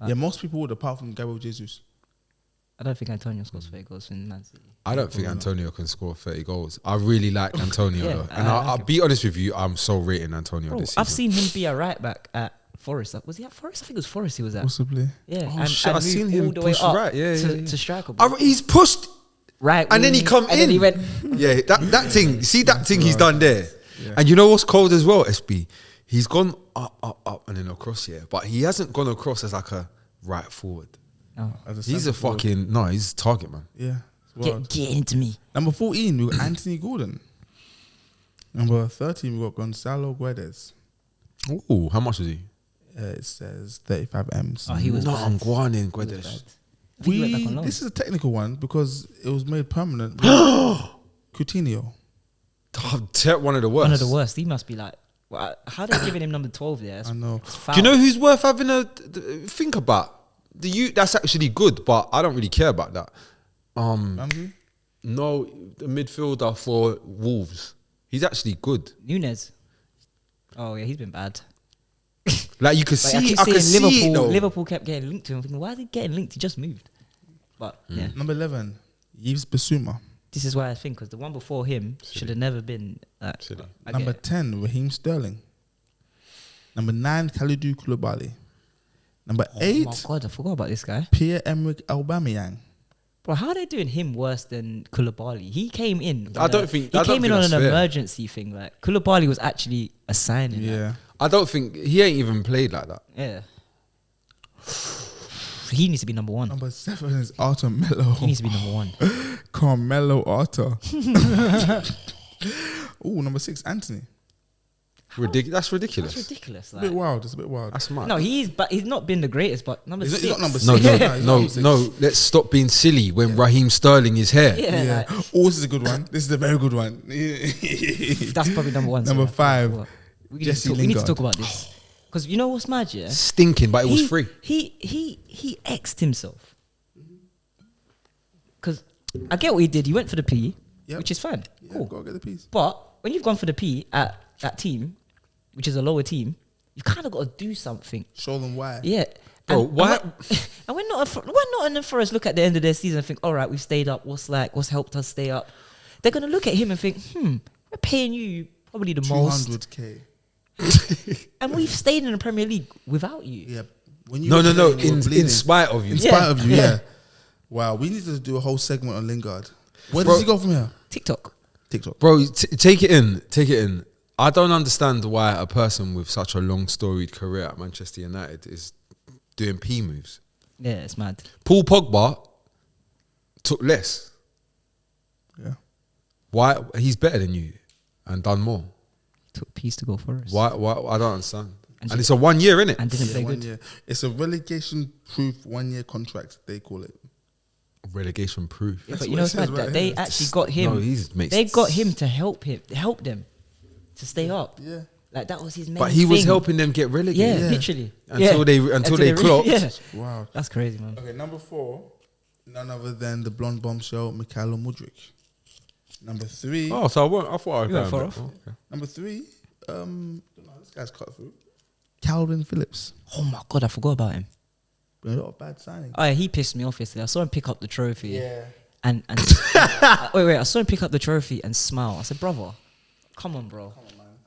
Yeah, most people would, apart from Gabriel Jesus. I don't think Antonio scores 30 goals in Man City. I don't think Antonio can score 30 goals. I really like Antonio Yeah, though. I And like I'll him. be honest with you, I'm so rating Antonio Bro, this season. I've seen him be a right back at Forest. Was he at Forest? I think it was Forest he was at. Possibly. Yeah, Oh, shit, I've moved seen him all the way push up right. Yeah, to, yeah. to striker. He's pushed Right, and then he wing, come and in. then he went. Yeah, that thing. You see that thing he's done there? Yeah. And you know what's cold as well, SB? He's gone up, and then across here, but he hasn't gone across as like a right forward. No. As He's a centre forward. fucking no. He's a target man. Yeah. it's wild. Get into me. Number 14, we got Anthony Gordon. Number 13, we got Gonzalo Guedes. Oh, how much was he? It says 35 M's. Oh, he was no, bad. I'm going in He was Guedes. bad. I think he went back on loan. This is a technical one because it was made permanent. Coutinho. One of the worst. One of the worst. He must be like, well, how they giving him number 12 there? I know. Do you know who's worth having a think about? That's actually good, but I don't really care about that. Ramsey? No, the midfielder for Wolves. He's actually good. Nunez. Oh yeah, he's been bad. Like you could Like, see, I I keep could seeing see it Liverpool. though. Liverpool kept getting linked to him. I'm thinking, why are they getting linked? He just moved. But yeah, Number 11, Yves Bissouma. this is why I think because the one before him should have never been. Silly. I Number get it. 10, Raheem Sterling. Number 9, Kalidou Koulibaly. Number 8, Oh my god, I forgot about this guy. Pierre-Emerick Aubameyang. Bro, how are they doing him worse than Koulibaly? He came in. I don't think he came in on an that's fair. emergency thing. Like Koulibaly was actually a signing. like, Yeah. I don't think he ain't even played like that. yeah. He needs to be number one. Number 7 is Arthur Melo. He needs to be number one. Carmelo Arthur. Oh, number 6, Anthony. That's ridiculous. That's ridiculous. It's a bit Like, wild. It's a bit wild. That's mad. no, but he's not been the greatest. But number He's six. not number 6. No, He's not number 6. no. Let's stop being silly when Raheem Sterling is here. Yeah, Yeah. like, Oh, this is a good one. This is a very good one. that's probably number one. Number so 5, we need, Jesse to talk, we need to Lingard. talk about this because you know what's mad, yeah? Stinking, but it was free. He X'd himself because I get what he did. He went for the P, Yep. which is fine. Yeah, Cool. go get the piece. But when you've gone for the P at that team, which is a lower team, you kind of got to do something. Show them why. Yeah. Bro, and, why- And we're not in the Forest look at the end of their season and think, all right, we've stayed up. What's helped us stay up? They're going to look at him and think, we're paying you probably the most. 200K. And we've stayed in the Premier League without you. Yeah. When you No. were playing, we were In bleeding. spite of you. In Yeah. spite of you, Yeah. yeah. Wow, we need to do a whole segment on Lingard. Where Bro. does he go from here? TikTok. TikTok. Bro, take it in. I don't understand why a person with such a long storied career at Manchester United is doing P moves. Yeah, it's mad. Paul Pogba took less. Yeah. Why? He's better than you and done more. Took P's to go for us. Why? I don't understand. And And it's a 1 year, innit? And didn't play 1 good. year. It's a relegation-proof 1-year contract, they call it. Relegation proof. Yeah, That's but you what know it it's says mad right that they here. actually got him. No, makes they got him to help them to stay up. Yeah. Like that was his main But he was thing. helping them get Yeah, relegated. Yeah. literally. Until Yeah. they clocked. Yeah. Wow. That's crazy, man. Okay, number 4, none other than the blonde bombshell, Mikhailo Mudryk. Number 3, Oh, so I thought I You went found far it. off. Oh, okay. number 3, this guy's cut through. Calvin Phillips. Oh my god, I forgot about him. Been a lot of bad signings. Oh, yeah, he pissed me off yesterday. I saw him pick up the trophy. Yeah. And wait, I saw him pick up the trophy and smile. I said, brother, come on, bro.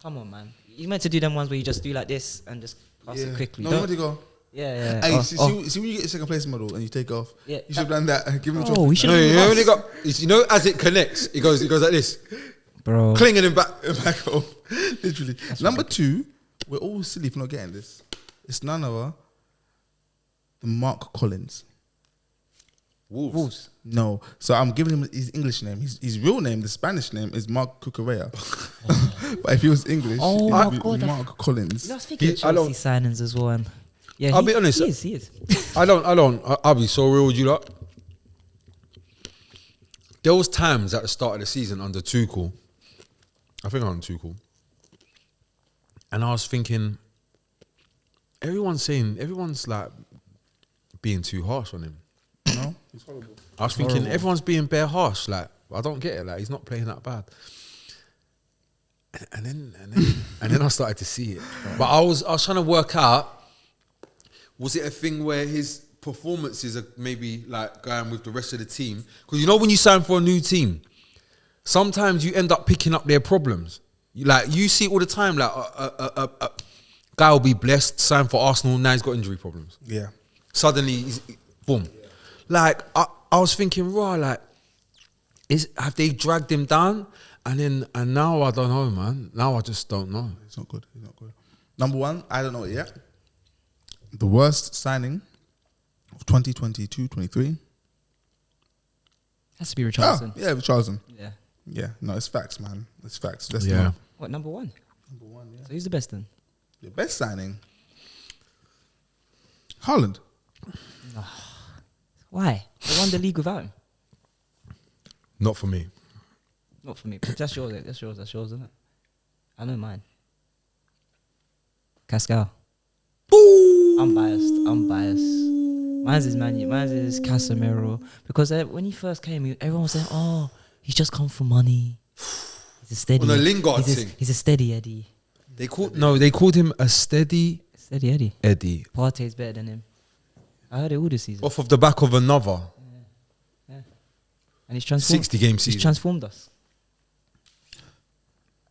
Come on, man. You meant to do them ones where you just do like this and just pass it quickly. No, Don't- where do you go? yeah. Hey, Oh, see when you get your second place medal and you take off, Yeah. you should have done that. Give him the Oh, trophy. we should- No, Should've you been only us. got. You know, as it connects, it goes like this, bro. clinging him back. back home. Literally. Number 2, we're all silly for not getting this. It's none other than Mark Collins. Wolves. No. So I'm giving him his English name. His real name, the Spanish name, is Mark Cucurella. But if he was English, Oh it my would be God, Mark Collins. You know, I was thinking of I don't- Chelsea signings as well. And yeah, I'll be honest. He is. I'll be so real with you lot. There was times at the start of the season under Tuchel. I think under Tuchel. And I was thinking, everyone's like being too harsh on him. No? He's horrible. I was thinking everyone's being bare harsh. Like, I don't get it. Like, he's not playing that bad. And then I started to see it. But I was trying to work out, was it a thing where his performances are maybe like going with the rest of the team? Because you know when you sign for a new team, sometimes you end up picking up their problems. You see it all the time. Like a guy will be blessed, sign for Arsenal, now he's got injury problems. Yeah. Suddenly, boom. Like I was thinking, raw. Like, have they dragged him down? And now I don't know, man. Now I just don't know. He's not good. He's not good. Number one, I don't know it yet. The worst signing of 2022-23. Has to be Richarlison. Oh, yeah, Richarlison. Yeah. Yeah, no, it's facts, man. It's facts. That's Yeah. What, number one? number one. Yeah. So who's the best then? The best signing, Haaland. Why? They won the league without him. Not for me. Not for me. But that's yours. That's yours, isn't it? I know mine. Cascal. I'm biased. Mine's is Mine's is Casemiro. Because when he first came, everyone was saying, "Oh, he's just come from money. He's a steady. On the Lingard he's thing. He's a steady Eddie. They called him a steady Steady Eddie. Eddie. Partey's better than him. I heard it all this season. Off of the back of another Yeah. And he's transformed. 60-game season. He's transformed us.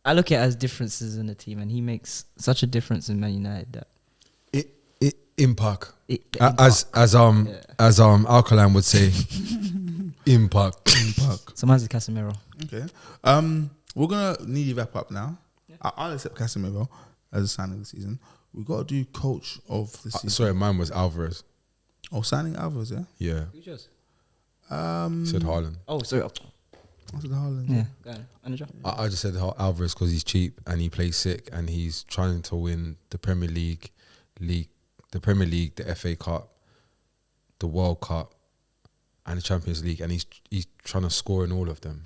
I look at it as differences in the team, and he makes such a difference in Man United that Impact. impact. As Alkaline would say, impact. So mine's is Casemiro. Okay. We're gonna need to wrap up now. I'll accept Casemiro as a signing of the season. We got to do coach of the season. Sorry, mine was Alvarez. Oh, signing Alvarez, yeah. Yeah, Who's yours? he said Haaland. Oh, sorry. I said Haaland. Yeah, go ahead. Manager. I just said Alvarez because he's cheap and he plays sick and he's trying to win the Premier League, the FA Cup, the World Cup, and the Champions League, and he's trying to score in all of them.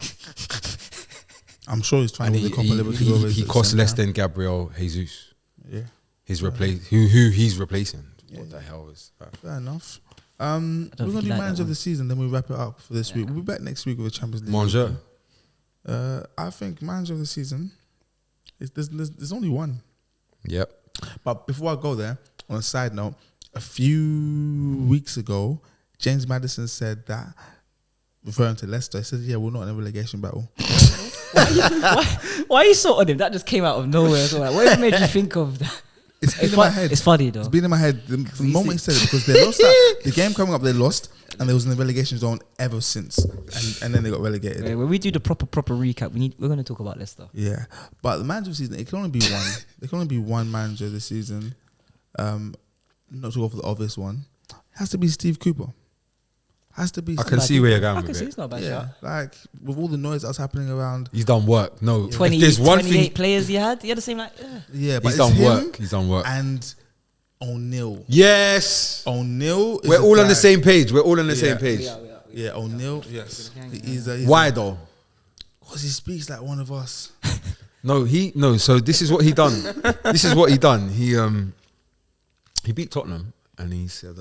I'm sure he's trying And to win the Copa Libertadores. he at the costs same less time. than Gabriel Jesus. Yeah, His replace who he's replacing. What the hell is that? fair enough. I We're don't gonna think do you like manager that of the one. season, then we wrap it up for this week. We'll be back next week with the Champions League. Manger. I think manager of the season there's only one. Yep. But before I go there, on a side note, a few weeks ago, James Maddison said that, referring to Leicester, he said, "Yeah, we're not in a relegation battle." Why are you sort on him? That just came out of nowhere. So like, what made you think of that? It's been in my head. It's funny though. It's been in my head the moment he said it, because they lost that. The game coming up, they lost, and they was in the relegation zone ever since, and then they got relegated. When we do the proper recap, we're going to talk about Leicester. Yeah, but the manager of the season, it can only be one. There can only be one manager this season. Not to go for the obvious one, it has to be Steve Cooper. Has to be. I can see where you're going I can with see it. it's not a bad Yeah, shot. like with all the noise that's happening around. He's done work. No, if 28 there's one thing, players he had the same like. Yeah, but he's it's done him work. He's done work. and O'Neill. Yes, O'Neill. we're all on the same page. We're all on the Yeah. same page. Yeah, O'Neill. Yes. He's Why though? Because he speaks like one of us. No. So this is what he done. This is what he done. He beat Tottenham and he said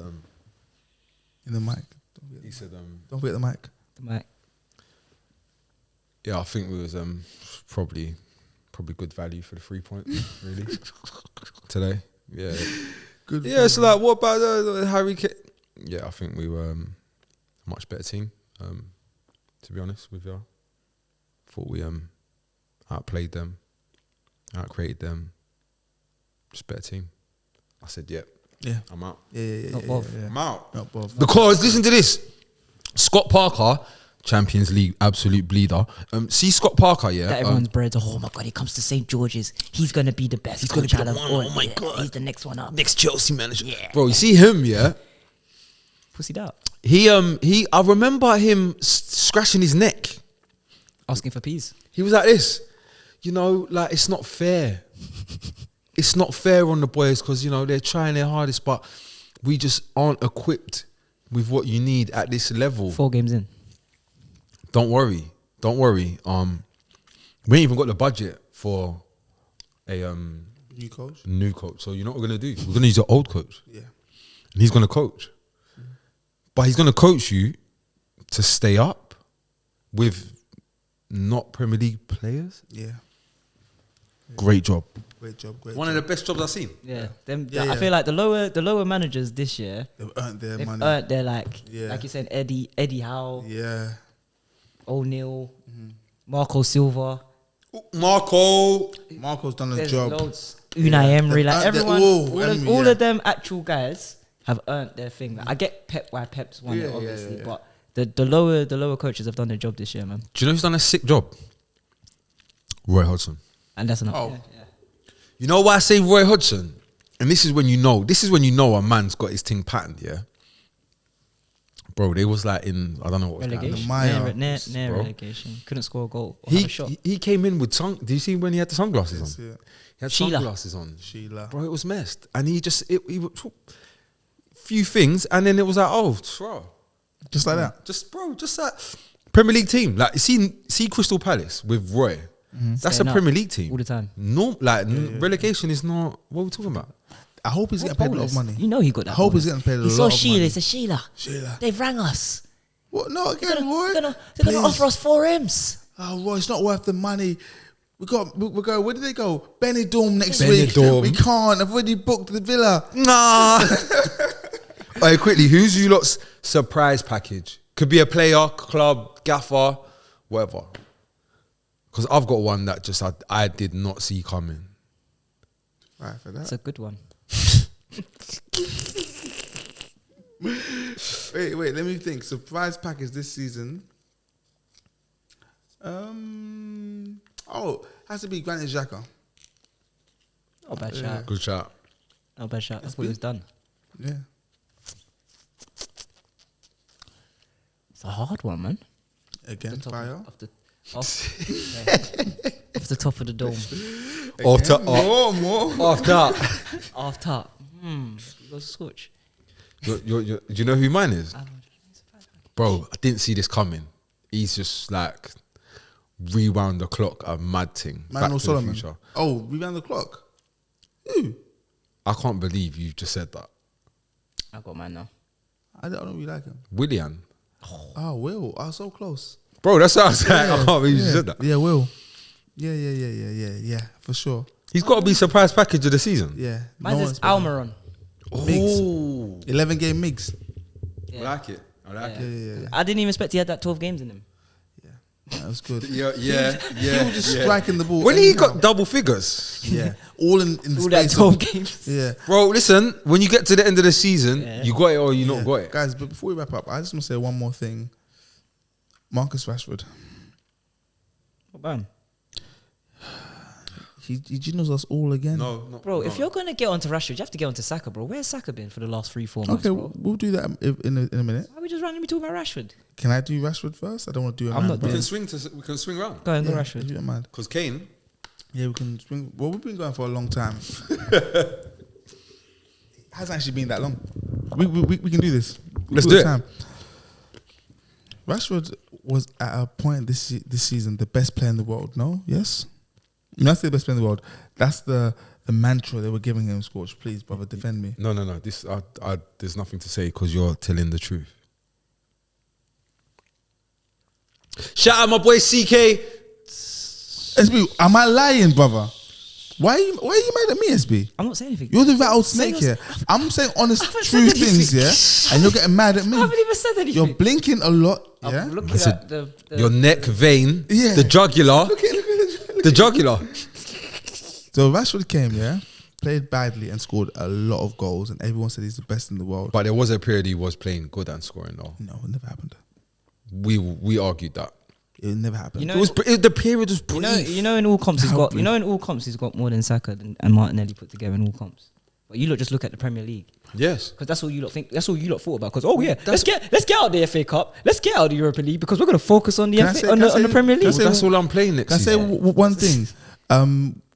In the mic. he said Don't forget the mic. The mic. yeah, I think we was probably good value for the 3 points really today. Yeah. Good. Yeah, so like, what about Harry Kane? Yeah, I think we were a much better team. To be honest with you, thought we outplayed them, outcreated them. Just better team. I said, yep. Yeah. I'm out. Yeah. Not both. Yeah. I'm out. Not both. Because listen to this, Scott Parker, Champions League absolute bleeder. See Scott Parker, yeah. That everyone's bread. Oh my god, he comes to St. George's. He's gonna be the best. He's gonna coach be the out of one. all. Oh my Yeah, God. he's the next one up. Next Chelsea manager, Yeah. bro. You see him, yeah. Pussied out. He I remember him scratching his neck. Asking for peas. He was like this, like it's not fair. It's not fair on the boys because they're trying their hardest, but we just aren't equipped with what you need at this level. 4 games in. Don't worry. We ain't even got the budget for a New coach. So you know what we're gonna do? We're gonna use your old coach, Yeah. and he's gonna coach. But he's gonna coach you to stay up with not Premier League players. Yeah. Great job. Great job. One of the best jobs I've seen. Yeah. Yeah. I feel like the lower managers this year, They've earned their they've money. earned their like Yeah. you said, Eddie Howe, Yeah. O'Neill, Marco Silva. Marco's done a There's job. loads. Unai Emery, They've like earned their- everyone, Emery, all yeah. of them actual guys have earned their thing. Like, I get why Pep's won it, Yeah, obviously, yeah. but the lower coaches have done their job this year, man. Do you know who's done a sick job? Roy Hodgson. And that's enough. Oh. Yeah. You know why I say Roy Hodgson? And this is when you know a man's got his thing patterned, yeah? Bro, they was like in, I don't know what was going on. Relegation. Maya. Near Bro. relegation. Couldn't score a goal or have a shot. He came in with do you see when he had the sunglasses on? Yeah. He had Sheila. sunglasses on. Sheila. Bro, it was messed. And he few things, and then it was like, oh, bro. Just like that. Just that Premier League team. Like, see Crystal Palace with Roy. That's Staying a up Premier League team. all the time. No, relegation is not, what are we talking about? I hope he's getting paid a lot of money. You know he got that. I hope bonus. he's getting paid a He lot saw of Sheila. money. He said, Sheila, Sheila. they've rang us. What? No, again, Roy. They're gonna Please. offer us 4 M's. Oh, Roy, it's not worth the money. We're going, where did they go? Benidorm next Benidorm. week. We can't. I've already booked the villa. Nah. Hey, quickly, who's you lot's surprise package? Could be a player, club, gaffer, whatever. Because I've got one that just I did not see coming. Right, for That's that. a good one. Wait, let me think. Surprise package this season. Has to be Granit Xhaka. Not a bad shot. Good shot. Not a bad shot. That's what he was done. Yeah. It's a hard one, man. Again, fire. Off the top of the dome. More. Off top. You got Scotch. Do you know who mine is? Bro, I didn't see this coming. He's just like rewound the clock, a mad thing. Back Manuel to the Solomon. future. Oh, we ran the clock. Who? I can't believe you just said that. I got mine now. I don't know if you like him. Willian. Oh, Will. Oh, so close. Bro, that's what I was like. I can't believe you said that. Yeah, Will. Yeah, for sure. He's got to be surprise package of the season. Yeah. Mine is expected. Almiron. Migs. 11 game Migs. I like it. Yeah. I didn't even expect he had that 12 games in him. That was good. Yeah. He was just striking the ball. When he anyhow. got double figures. Yeah. All in the All that space 12 of, games. Yeah. Bro, listen, when you get to the end of the season, you got it or you not got it. Guys, but before we wrap up, I just want to say one more thing. Marcus Rashford. What about him? He jinos us all again. No. Bro, if you're going to get onto Rashford, you have to get onto Saka, bro. Where's Saka been for the last 3-4 months, Okay, bro? we'll do that in a minute. Why are we just randomly talking about Rashford? Can I do Rashford first? I don't want to do it. I'm not We doing can swing around. Go ahead, go If Rashford. you don't mind. Because Kane, Yeah, we can swing. Well, we've been going for a long time. Hasn't actually been that long. We can do this. Let's We've do got it. Rashford was at a point this season the best player in the world. No, yes. That's the best player in the world. That's the mantra they were giving him. Scorch, please, brother, defend me. no. This there's nothing to say because you're telling the truth. Shout out my boy CK. SB, am I lying, brother? Why are you mad at me, SB? I'm not saying anything. You're the rattled snake here. I'm saying honest, haven't true said anything. things, yeah, and you're getting mad at me. I haven't even said anything. You're blinking a lot, yeah. I'm looking Listen, at the Your neck vein, Yeah. the jugular, the jugular. So Rashford came, yeah, played badly and scored a lot of goals, and everyone said he's the best in the world. But there was a period he was playing good and scoring though. No, it never happened. We argued that. It never happened. You know, The period was you brief. know, in all comps he's How got. brief? You know, in all comps he's got more than Saka and Martinelli put together in all comps. But you lot just look at the Premier League Yes. because that's all you lot think. That's all you lot thought about. Because let's get out of the FA Cup. Let's get out of the Europa League because we're going to focus on the Can I FA, say- on can I the say- Premier can I League. say- That's all I'm playing next Can I say season. one thing?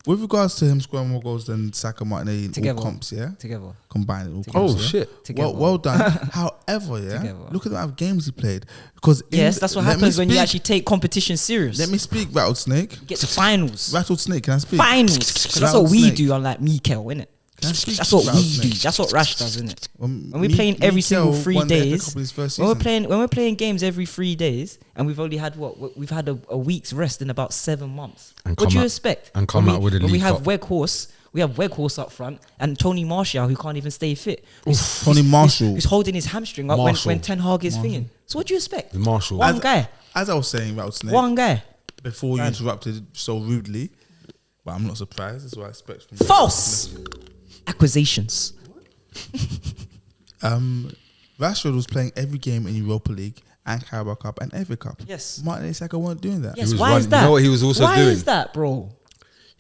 With regards to him scoring more goals than Saka, Martinelli in Together. all comps, yeah, Together. combined in all Together. comps. Oh yeah? shit. Together. Well done. However, yeah, Together. look at the amount of games he played. Because Yes, that's what happens when you actually take competition serious. Let me speak, Rattled Snake. get to finals. Rattled Snake, can I speak? Finals. 'Cause that's Rattled what we Snake. do, unlike Mikel, innit? Can I speak? That's what Rattled we do. Snake? That's what Rash does, innit? When When we're playing every single Mikel 3 won the FA days, Cup in his first when we're season. playing games every 3 days, and we've only had we've had a week's rest in about 7 months. And What do come you out- expect? and come When out with a when we League have Cup. Weghorst, we have Weghorst up front, and Tony Martial who can't even stay fit. Tony Martial. who's holding his hamstring up Martial. when Ten Hag is thinking. So what do you expect? Martial. One guy, As I was saying, Rattled Snake, one guy. before you interrupted so rudely, but I'm not surprised. That's what I expect from you. False accusations. Rashford was playing every game in Europa League and Carabao Cup and FA Cup. Yes. Martin and Saka weren't doing that. Yes, was why is running- that? you know what he was also why doing? is that, bro?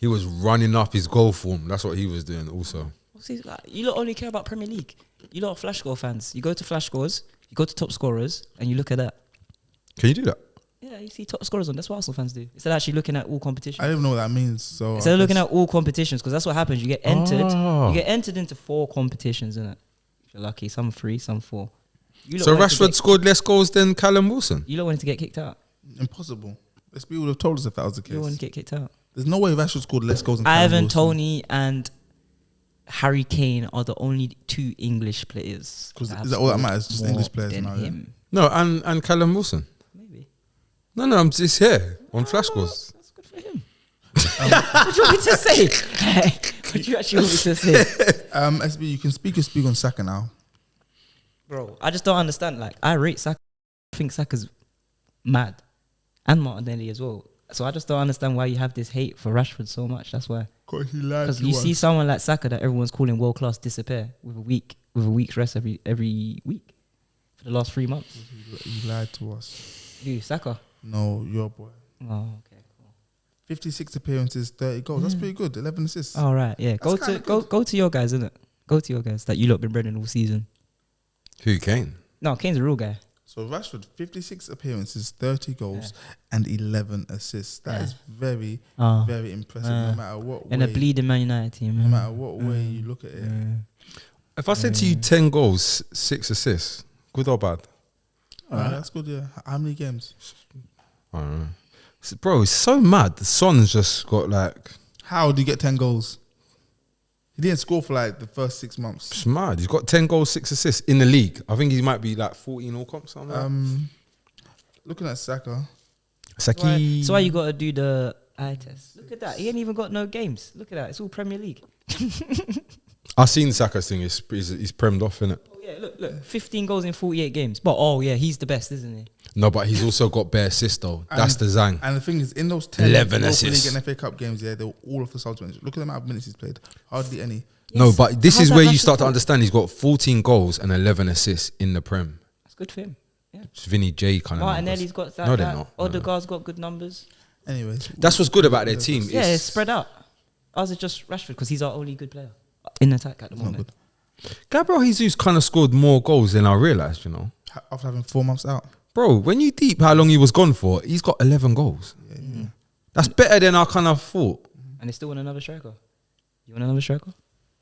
He was running up his goal form. That's what he was doing also. See, like, you lot only care about Premier League. You lot are Flash Score fans. You go to Flash Scores, you go to top scorers, and you look at that. Can you do that? Yeah, you see top scorers on. That's what Arsenal fans do. Instead of actually looking at all competitions. I don't even know what that means. So Instead of looking at all competitions, because that's what happens. You get entered. You get entered into 4 competitions, innit? If you're lucky, some 3, some 4. So Rashford scored less goals than Callum Wilson. You lot wanted to get kicked out. Impossible. This people would have told us if that was the You lot wanted case. to get kicked out. There's no way Rashford scored less goals than Callum Ivan Wilson. Toney and Harry Kane are the only 2 English players. Because that have is that all that scored matters? Just more English players than now. Yeah? him. No, and Callum Wilson. Maybe. No, I'm just here on Flash Scores. That's good for him. What do you want me to say? What do you actually want me to say? SB, you can speak your speak on Saka now. Bro, I just don't understand. Like, I rate Saka. I think Saka's mad. And Martinelli as well. So I just don't understand why you have this hate for Rashford so much. That's why. Because you see someone like Saka that everyone's calling world class disappear with a week's rest every week for the last 3 months. You lied to us. You, Saka? No, your boy. Oh, okay, cool. 56 appearances, 30 goals. That's pretty good. 11 assists. All right, yeah. Go kinda to your guys, innit? Go to your guys that you lot been bringing all season. Who, Kane? No, Kane's a real guy. So Rashford, 56 appearances, 30 goals, and 11 assists. That is very, very impressive. No matter what way. And a bleeding Man United team. No matter what way you look at it. If I said to you 10 goals, 6 assists, good or bad? Alright, that's good. Yeah. How many games? I don't know. Bro, it's so mad. The Son's just got like... How do you get 10 goals? He didn't score for like the first 6 months. It's mad. He's got 10 goals, 6 assists in the league. I think he might be like 14 all comps. Looking at Saka. Saki. That's why you got to do the eye test. Look at that. He ain't even got no games. Look at that. It's all Premier League. I've seen Saka's thing. He's premmed off, innit? Oh, yeah, look. 15 goals in 48 games. But, oh, yeah, he's the best, isn't he? No, but he's also got bare assists, though. That's the zang. And the thing is, in those 10 11 Europa assists. League and FA Cup games, yeah, they were all off the subs bench. Look at the amount of minutes he's played. Hardly any. No, but this How's is that where you Rashford start to fault? understand he's got 14 goals and 11 assists in the Prem. That's good for him. Yeah. It's Vinny J kind of Martinelli's got that. No, they're not. No, Odegaard's got good numbers. Anyways. That's what's good about their team. Yeah, it's spread out. Ours is just Rashford because he's our only good player in attack at the Not moment. good. Gabriel Jesus kind of scored more goals than I realised, you know. After having 4 months out. Bro, when you deep how long he was gone for, he's got 11 goals. Yeah. That's better than I kind of thought. And they still want another striker. You want another striker?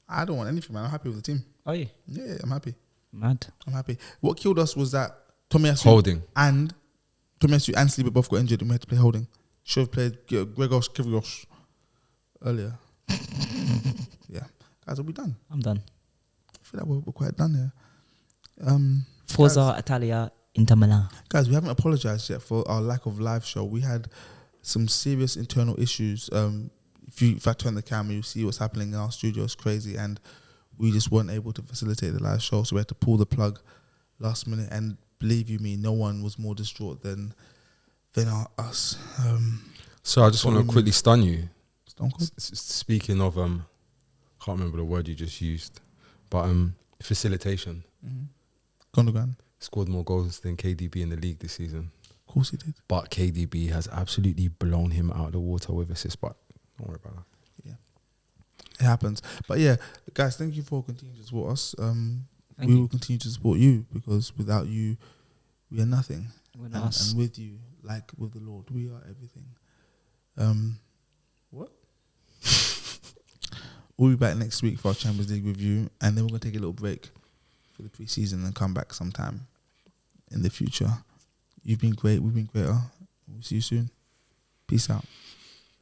I don't want anything, man. I'm happy with the team. Are you? Yeah, I'm happy. Mad. I'm happy. What killed us was that Tomiyasu Holding. and Sleeper both got injured and we had to play holding. Should have played Gregos Kivrios earlier. Yeah. Guys, are we done? I'm done. I feel like we're quite done here. Forza Italia Inter Milan. Guys, we haven't apologized yet for our lack of live show. We had some serious internal issues. If I turn the camera, you see what's happening in our studio. It's crazy, and we just weren't able to facilitate the live show, so we had to pull the plug last minute. And believe you me, no one was more distraught than us. So I just want to quickly stun you. Stone Cold? Speaking of, can't remember the word you just used, but facilitation. Gundogan. Scored more goals than KDB in the league this season. Of course he did. But KDB has absolutely blown him out of the water with assists, but don't worry about that. Yeah. It happens. But yeah, guys, thank you for continuing to support us. Thank We you. will continue to support you because without you, we are nothing. We're And, not us. and with you, like with the Lord, we are everything. What? We'll be back next week for our Champions League review, and then we're going to take a little break for the pre-season and come back sometime in the future. You've been great. We've been greater. We'll see you soon. Peace out.